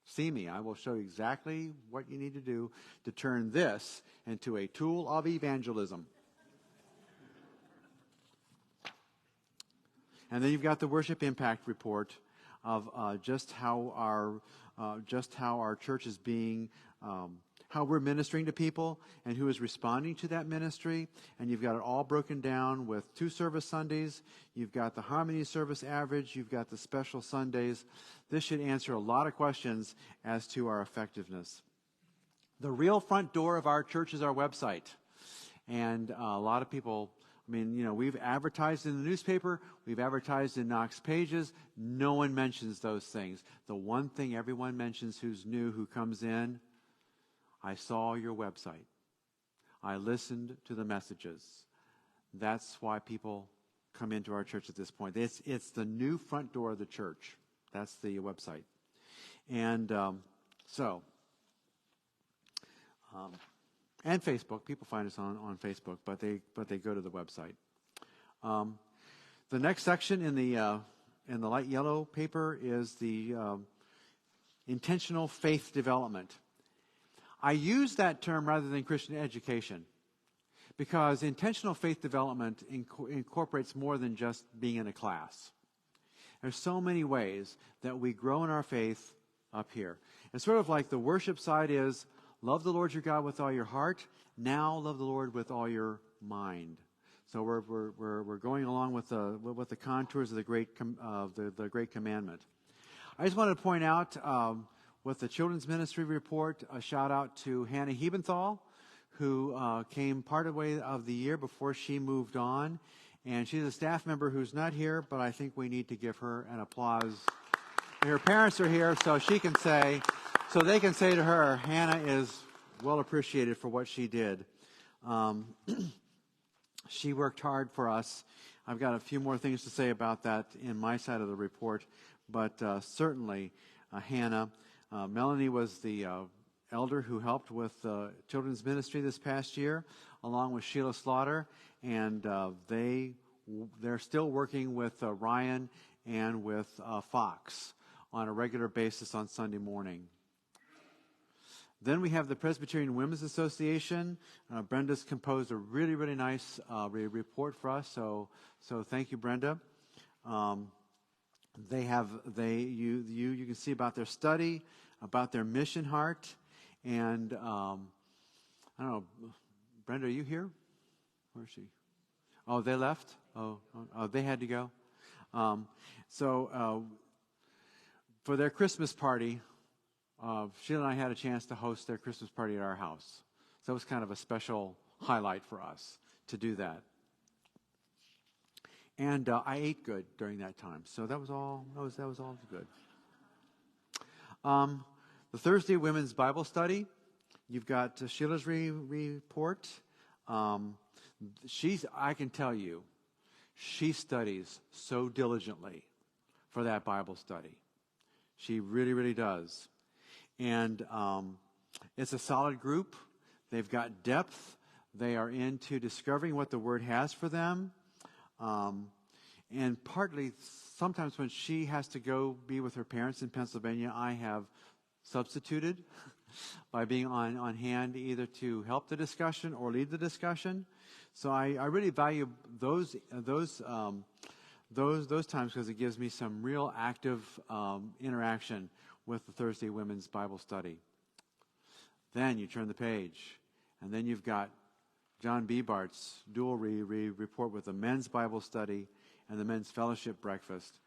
see me. I will show you exactly what you need to do to turn this into a tool of evangelism. And then you've got the worship impact report of just how our church is being, how we're ministering to people and who is responding to that ministry. And you've got it all broken down with 2 service Sundays. You've got the harmony service average. You've got the special Sundays. This should answer a lot of questions as to our effectiveness. The real front door of our church is our website. And a lot of people, we've advertised in the newspaper. We've advertised in Knox Pages. No one mentions those things. The one thing everyone mentions who's new, who comes in, I saw your website. I listened to the messages. That's why people come into our church at this point. It's the new front door of the church. That's the website. And and Facebook. People find us on Facebook, but they go to the website. The next section in the light yellow paper is the intentional faith development. I use that term rather than Christian education because intentional faith development incorporates more than just being in a class. There's so many ways that we grow in our faith up here. It's sort of like the worship side is love the Lord your God with all your heart. Now love the Lord with all your mind. So we're going along with the contours of the great commandment. I just wanted to point out with the children's ministry report, a shout out to Hannah Hebenthal, who came part of the way of the year before she moved on. And she's a staff member who's not here, but I think we need to give her an applause. Her parents are here, so they can say to her, Hannah is well appreciated for what she did. She worked hard for us. I've got a few more things to say about that in my side of the report, but certainly Hannah. Melanie was the elder who helped with children's ministry this past year, along with Sheila Slaughter, and they're still working with Ryan and with Fox on a regular basis on Sunday morning. Then we have the Presbyterian Women's Association. Brenda's composed a really, really nice report for us, so thank you, Brenda. You can see about their study, about their mission heart, and I don't know, Brenda, are you here? Where is she? Oh, they left? Oh, they had to go. For their Christmas party, Sheila and I had a chance to host their Christmas party at our house. So it was kind of a special highlight for us to do that. And I ate good during that time, so that was all good. The Thursday Women's Bible Study, you've got Sheila's report. I can tell you, she studies so diligently for that Bible study. She really, really does. And it's a solid group. They've got depth. They are into discovering what the Word has for them. And partly, sometimes when she has to go be with her parents in Pennsylvania, I have substituted by being on hand either to help the discussion or lead the discussion. So I really value those times because it gives me some real active interaction with the Thursday Women's Bible Study. Then you turn the page, and then you've got John Bebart's dual report with the Men's Bible Study and the Men's Fellowship Breakfast.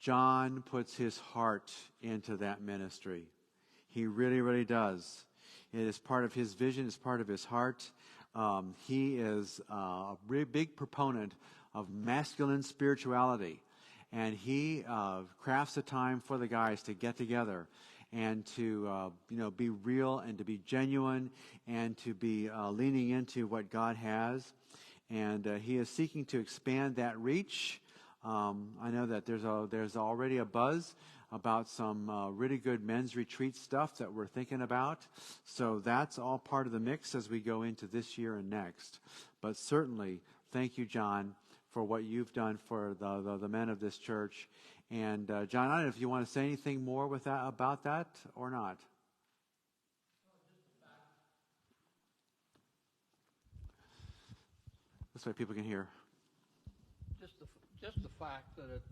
John puts his heart into that ministry. He really, really does. It is part of his vision. It's part of his heart. He is a really big proponent of masculine spirituality. And he crafts a time for the guys to get together and to be real and to be genuine and to be leaning into what God has. And he is seeking to expand that reach. I know that there's already a buzz about some really good men's retreat stuff that we're thinking about. So that's all part of the mix as we go into this year and next. But certainly, thank you, John, for what you've done for the men of this church. And John, I don't know if you want to say anything more about that or not. This way people can hear. just the fact that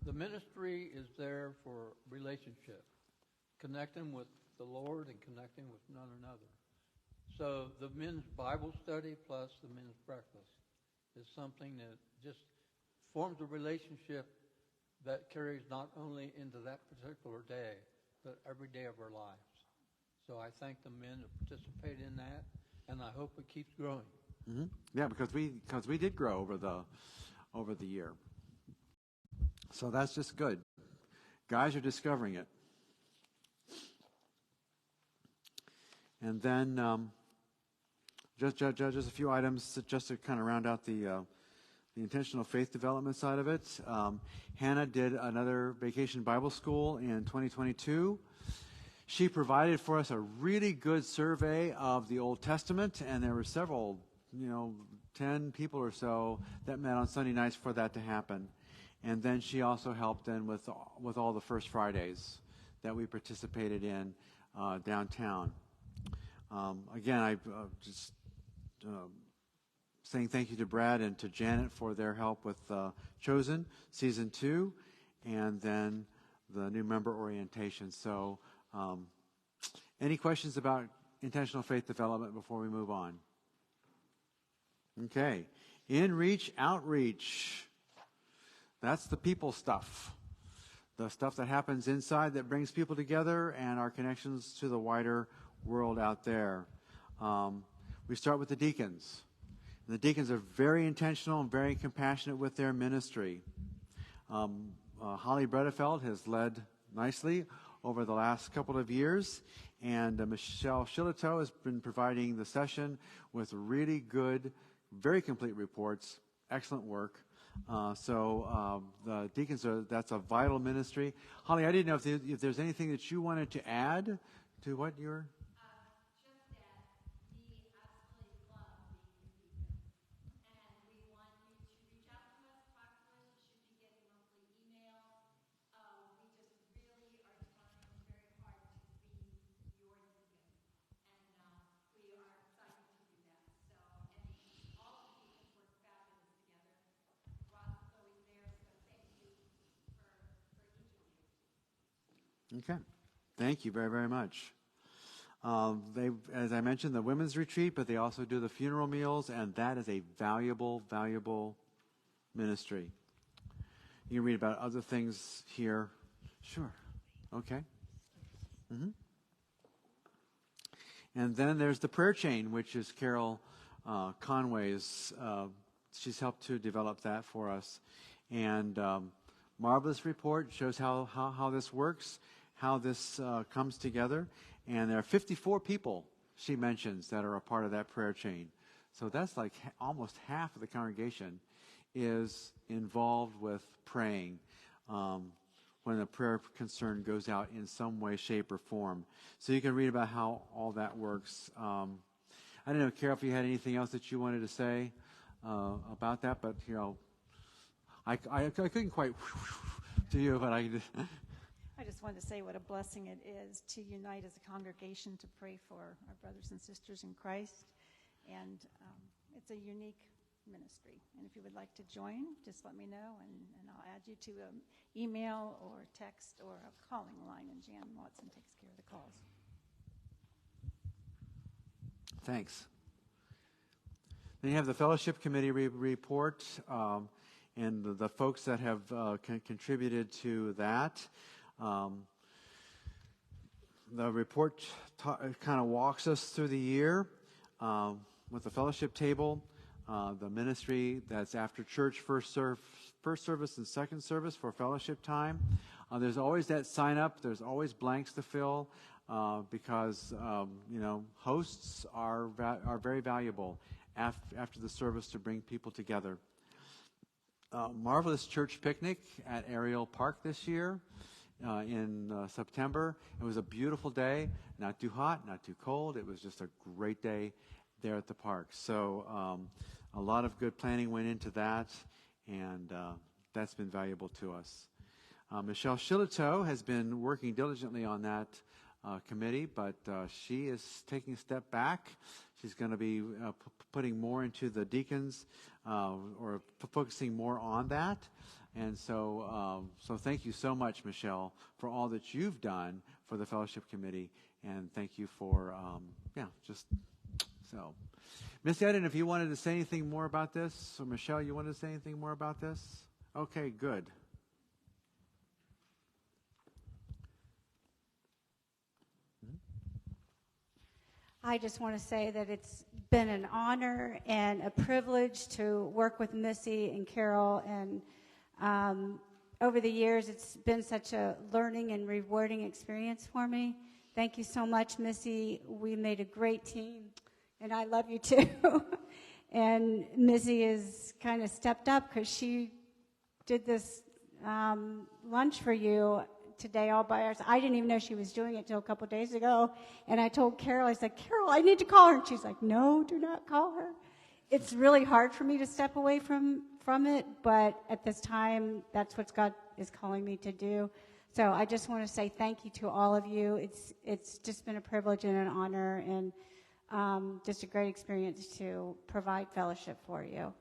the ministry is there for relationship, connecting with the Lord and connecting with one another. So the men's Bible study plus the men's breakfast is something that just forms a relationship that carries not only into that particular day, but every day of our lives. So I thank the men that participate in that, and I hope it keeps growing. Mm-hmm. Yeah, because we did grow over the year. So that's just good. Guys are discovering it. And then just a few items just to kind of round out the intentional faith development side of it. Hannah did another vacation Bible school in 2022. She provided for us a really good survey of the Old Testament, and there were several, 10 people or so that met on Sunday nights for that to happen. And then she also helped in with all the First Fridays that we participated in downtown. Again, I just saying thank you to Brad and to Janet for their help with Chosen Season 2, and then the new member orientation. So any questions about intentional faith development before we move on? Okay. In-reach, outreach. That's the people stuff. The stuff that happens inside that brings people together and our connections to the wider world out there. We start with the deacons. The deacons are very intentional and very compassionate with their ministry. Holly Bredefeld has led nicely over the last couple of years, and Michelle Shillito has been providing the session with really good, very complete reports, excellent work. So the deacons that's a vital ministry. Holly, I didn't know if there's anything that you wanted to add to what you're... Okay. Thank you very, very much. They, as I mentioned, the women's retreat, but they also do the funeral meals, and that is a valuable, valuable ministry. You can read about other things here. Sure. Okay. Mm-hmm. And then there's the prayer chain, which is Carol Conway's. She's helped to develop that for us. And marvelous report, shows how this works, how this comes together. And there are 54 people, she mentions, that are a part of that prayer chain. So that's like almost half of the congregation is involved with praying when a prayer concern goes out in some way, shape, or form. So you can read about how all that works. I don't know, Carol, if you had anything else that you wanted to say about that, but, I couldn't quite to you, but I just... I just wanted to say what a blessing it is to unite as a congregation to pray for our brothers and sisters in Christ. And it's a unique ministry. And if you would like to join, just let me know, and I'll add you to an email or text or a calling line, and Jan Watson takes care of the calls. Thanks. Then you have the Fellowship Committee report, and the folks that have contributed to that. The report kind of walks us through the year with the fellowship table, the ministry that's after church, first service and second service for fellowship time. There's always that sign up. There's always blanks to fill because hosts are very valuable after the service to bring people together. Marvelous church picnic at Ariel Park this year. In September. It was a beautiful day, not too hot, not too cold. It was just a great day there at the park. So a lot of good planning went into that, and that's been valuable to us. Michelle Shillito has been working diligently on that committee, but she is taking a step back. She's going to be putting more into the deacons, or focusing more on that. And so thank you so much, Michelle, for all that you've done for the fellowship committee, and thank you for Missy, I didn't know if you wanted to say anything more about this, or Michelle, you wanted to say anything more about this? Okay, good. I just want to say that it's been an honor and a privilege to work with Missy and Carol, and over the years it's been such a learning and rewarding experience for me. Thank you so much, Missy. We made a great team, and I love you too. And Missy has kind of stepped up because she did this lunch for you today all by herself. I didn't even know she was doing it till a couple days ago. And I told Carol, I said, Carol, I need to call her. And she's like, no, do not call her. It's really hard for me to step away from it, but at this time, that's what God is calling me to do. So I just want to say thank you to all of you. It's just been a privilege and an honor, and just a great experience to provide fellowship for you.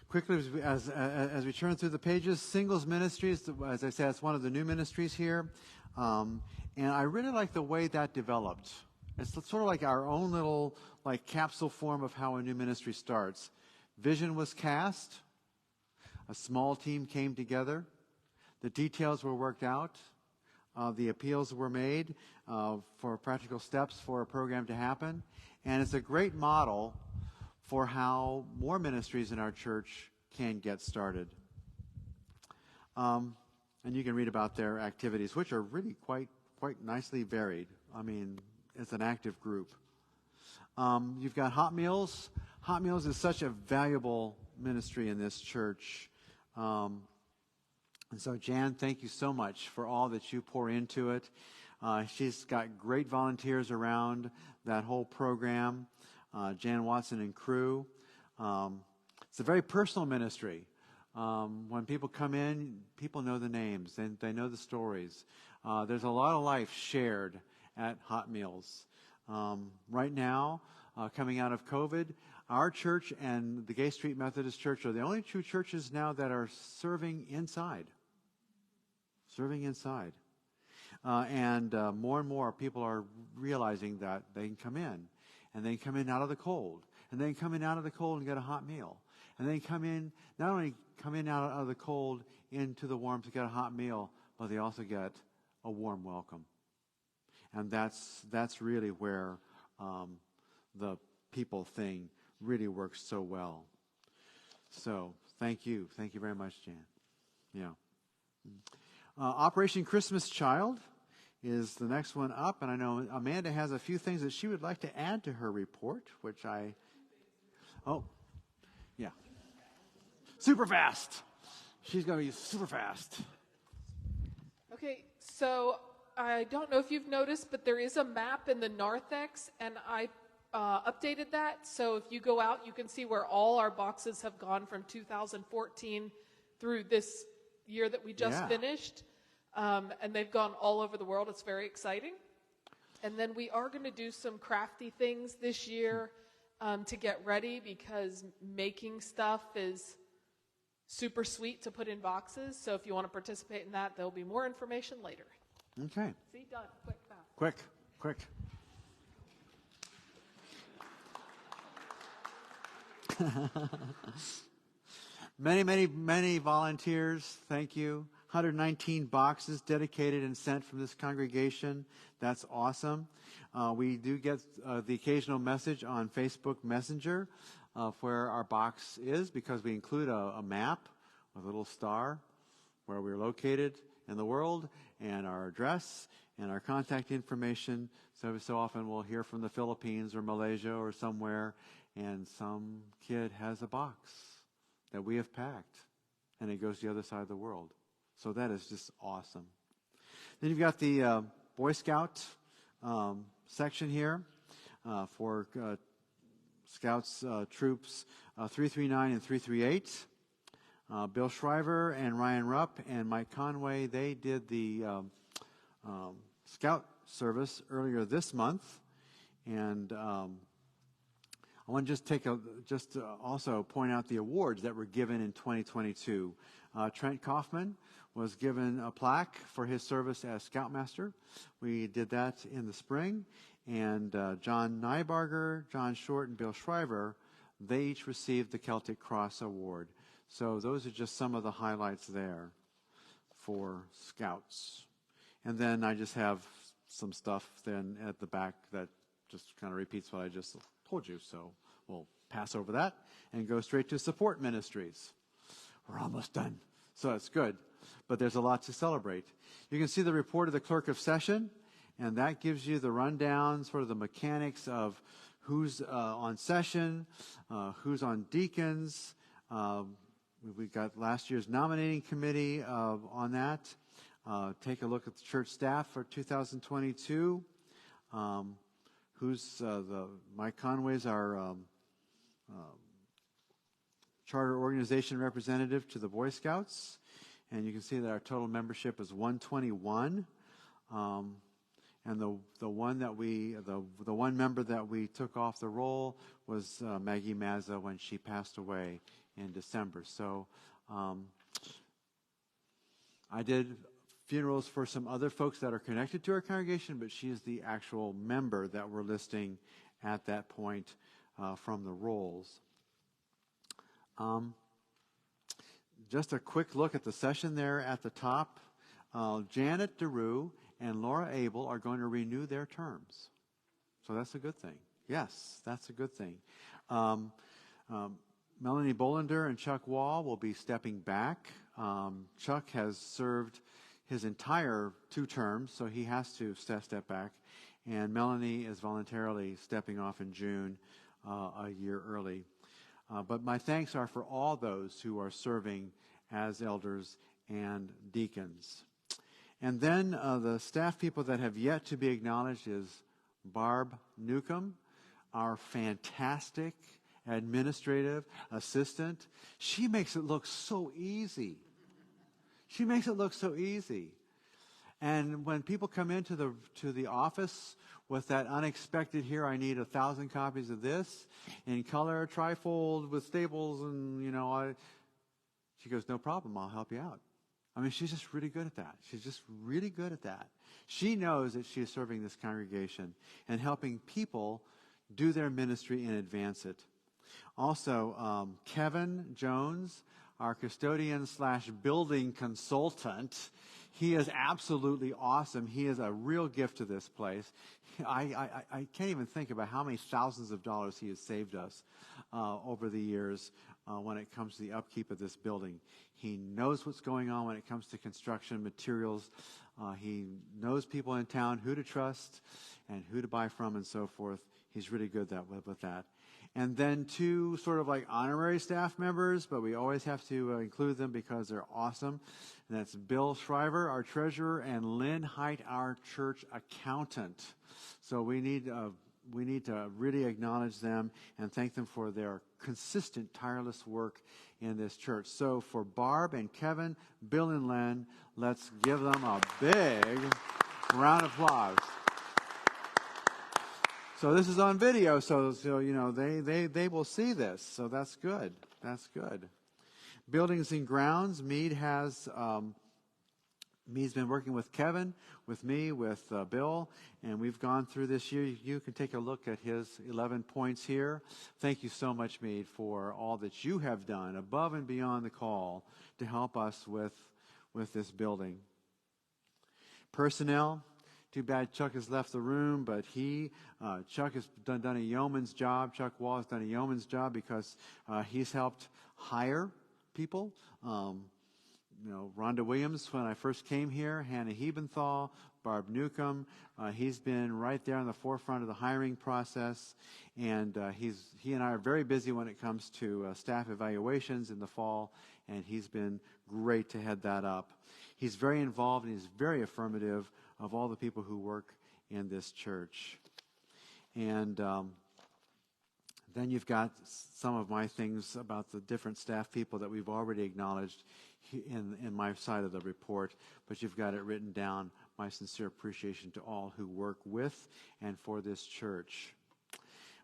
Quickly, as we turn through the pages, singles ministries, as I said, it's one of the new ministries here. And I really like the way that developed. It's sort of like our own little capsule form of how a new ministry starts. Vision was cast. A small team came together. The details were worked out. The appeals were made for practical steps for a program to happen. And it's a great model for how more ministries in our church can get started. And you can read about their activities, which are really quite nicely varied. I mean, it's an active group. You've got Hot Meals. Hot Meals is such a valuable ministry in this church. And so, Jan, thank you so much for all that you pour into it. She's got great volunteers around that whole program. Jan Watson and crew. It's a very personal ministry. When people come in, people know the names and they know the stories. There's a lot of life shared at Hot Meals. Right now, coming out of COVID, our church and the Gay Street Methodist Church are the only two churches now that are serving inside. And more and more people are realizing that they can come in. And they come in out of the cold. And they come in out of the cold and get a hot meal. And they come in, not only come in out of the cold into the warmth to get a hot meal, but they also get a warm welcome. And that's really where the people thing really works so well. So thank you. Thank you very much, Jan. Yeah. Operation Christmas Child is the next one up, and I know Amanda has a few things that she would like to add to her report, which super fast. She's going to be super fast. Okay, so I don't know if you've noticed, but there is a map in the narthex, and I updated that, so if you go out, you can see where all our boxes have gone from 2014 through this year that we just finished. And they've gone all over the world. It's very exciting. And then we are going to do some crafty things this year to get ready, because making stuff is super sweet to put in boxes. So if you want to participate in that, there'll be more information later. Okay. See, done. Quick, fast. Quick. Many volunteers. Thank you. 119 boxes dedicated and sent from this congregation. That's awesome. We do get the occasional message on Facebook Messenger of where our box is, because we include a map with a little star where we're located in the world, and our address and our contact information. So often we'll hear from the Philippines or Malaysia or somewhere, and some kid has a box that we have packed, and it goes to the other side of the world. So that is just awesome. Then you've got the Boy Scout section here for Scouts Troops 339 and 338. Bill Shriver and Ryan Rupp and Mike Conway, they did the Scout service earlier this month. And I want to just also point out the awards that were given in 2022. Trent Kaufman was given a plaque for his service as Scoutmaster. We did that in the spring. And John Nybarger, John Short, and Bill Shriver, they each received the Celtic Cross Award. So those are just some of the highlights there for Scouts. And then I just have some stuff then at the back that just kind of repeats what I just told you. So we'll pass over that and go straight to support ministries. We're almost done. So it's good. But there's a lot to celebrate. You can see the report of the clerk of session, and that gives you the rundown, sort of the mechanics of who's on session, who's on deacons. We've got last year's nominating committee on that. Take a look at the church staff for 2022. Mike Conway's our charter organization representative to the Boy Scouts. And you can see that our total membership is 121. And the one member that we took off the roll was Maggie Mazza when she passed away in December. So I did funerals for some other folks that are connected to our congregation, but she is the actual member that we're listing at that point from the rolls. Just a quick look at the session there at the top. Janet DeRue and Laura Abel are going to renew their terms. So that's a good thing. Yes, that's a good thing. Melanie Bolender and Chuck Wall will be stepping back. Chuck has served his entire 2 terms, so he has to step back. And Melanie is voluntarily stepping off in June, a year early. But my thanks are for all those who are serving as elders and deacons. And then the staff people that have yet to be acknowledged is Barb Newcomb, our fantastic administrative assistant. She makes it look so easy. She makes it look so easy. And when people come into the office with that unexpected, here I need 1,000 copies of this in color, trifold with staples, and she goes, no problem, I'll help you out. I mean, she's just really good at that. She's just really good at that. She knows that she is serving this congregation and helping people do their ministry and advance it. Also, Kevin Jones, our custodian/building consultant, he is absolutely awesome. He is a real gift to this place. I can't even think about how many thousands of dollars he has saved us over the years when it comes to the upkeep of this building. He knows what's going on when it comes to construction materials. He knows people in town who to trust and who to buy from and so forth. He's really good with that. And then 2 sort of like honorary staff members, but we always have to include them because they're awesome. And that's Bill Shriver, our treasurer, and Lynn Height, our church accountant. So we need to really acknowledge them and thank them for their consistent, tireless work in this church. So for Barb and Kevin, Bill and Lynn, let's give them a big round of applause. So this is on video, so they will see this. So that's good. That's good. Buildings and grounds. Mead's been working with Kevin, with me, with Bill, and we've gone through this year. You can take a look at his 11 points here. Thank you so much, Mead, for all that you have done above and beyond the call to help us with this building. Personnel. Too bad Chuck has left the room, but Chuck has done a yeoman's job. Chuck Wall has done a yeoman's job because he's helped hire people. Rhonda Williams, when I first came here, Hannah Hebenthal, Barb Newcomb. He's been right there on the forefront of the hiring process, and he and I are very busy when it comes to staff evaluations in the fall, and he's been great to head that up. He's very involved and he's very affirmative of all the people who work in this church. And Then you've got some of my things about the different staff people that we've already acknowledged in my side of the report, but you've got it written down. My sincere appreciation to all who work with and for this church.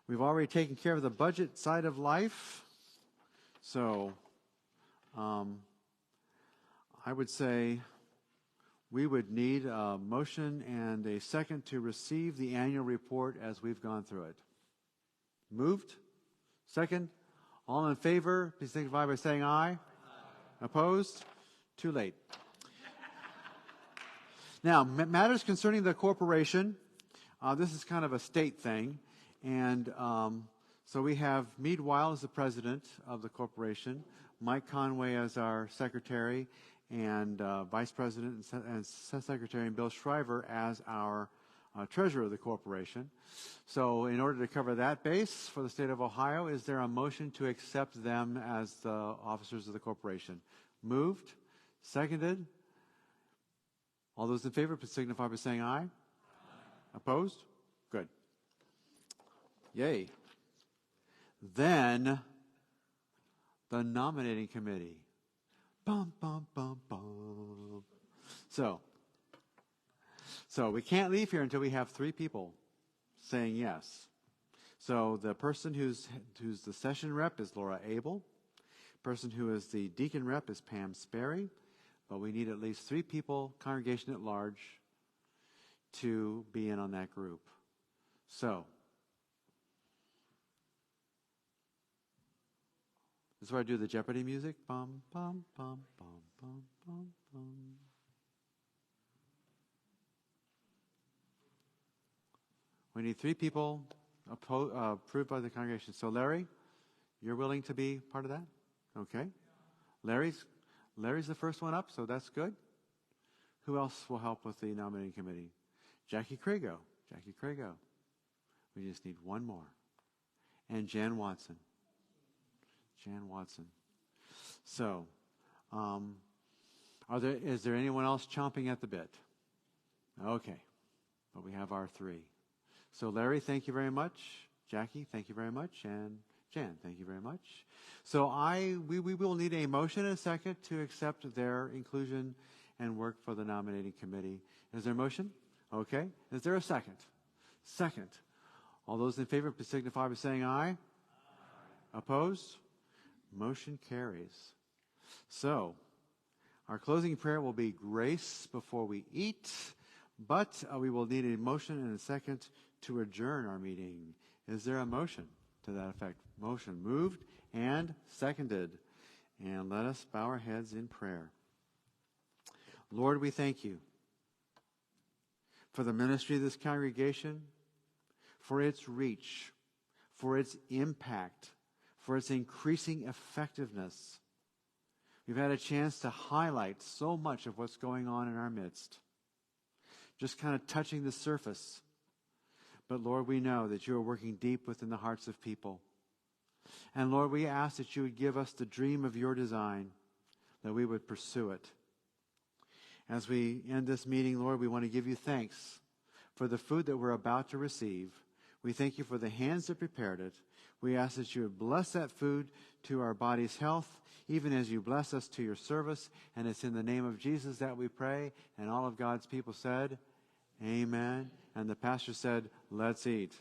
We've already taken care of the budget side of life. So I would say we would need a motion and a second to receive the annual report as we've gone through it. Moved? Second? All in favor, please signify by saying aye. Aye. Opposed? Too late. Now, matters concerning the corporation. This is kind of a state thing. And so we have Meade Weil as the president of the corporation, Mike Conway as our secretary, and vice president and secretary, and Bill Shriver as our treasurer of the corporation. So in order to cover that base for the state of Ohio, is there a motion to accept them as the officers of the corporation? Moved? Seconded? All those in favor, please signify by saying aye. Aye. Opposed? Good. Yay. Then, the nominating committee. Bum, bum, bum, bum. So we can't leave here until we have 3 people saying yes. So the person who's the session rep is Laura Abel. Person who is the deacon rep is Pam Sperry. But we need at least 3 people, congregation at large, to be in on that group. So, this is where I do the Jeopardy music. Bum, bum, bum, bum, bum, bum, bum. We need 3 people approved by the congregation. So, Larry, you're willing to be part of that? Okay. Larry's the first one up, so that's good. Who else will help with the nominating committee? Jackie Crago. We just need 1 more. And Jan Watson. So, is there anyone else chomping at the bit? Okay. But we have our 3. So Larry, thank you very much. Jackie, thank you very much. And Jan, thank you very much. So we will need a motion and a second to accept their inclusion and work for the nominating committee. Is there a motion? Okay. Is there a second? Second. All those in favor, please signify by saying aye. Aye. Opposed? Motion carries. So, our closing prayer will be grace before we eat, but we will need a motion and a second to adjourn our meeting. Is there a motion to that effect? Motion moved and seconded. And let us bow our heads in prayer. Lord, we thank you for the ministry of this congregation, for its reach, for its impact, for its increasing effectiveness. We've had a chance to highlight so much of what's going on in our midst, just kind of touching the surface. But Lord, we know that you are working deep within the hearts of people. And Lord, we ask that you would give us the dream of your design, that we would pursue it. As we end this meeting, Lord, we want to give you thanks for the food that we're about to receive. We thank you for the hands that prepared it. We ask that you would bless that food to our body's health, even as you bless us to your service. And it's in the name of Jesus that we pray. And all of God's people said, amen. And the pastor said, let's eat.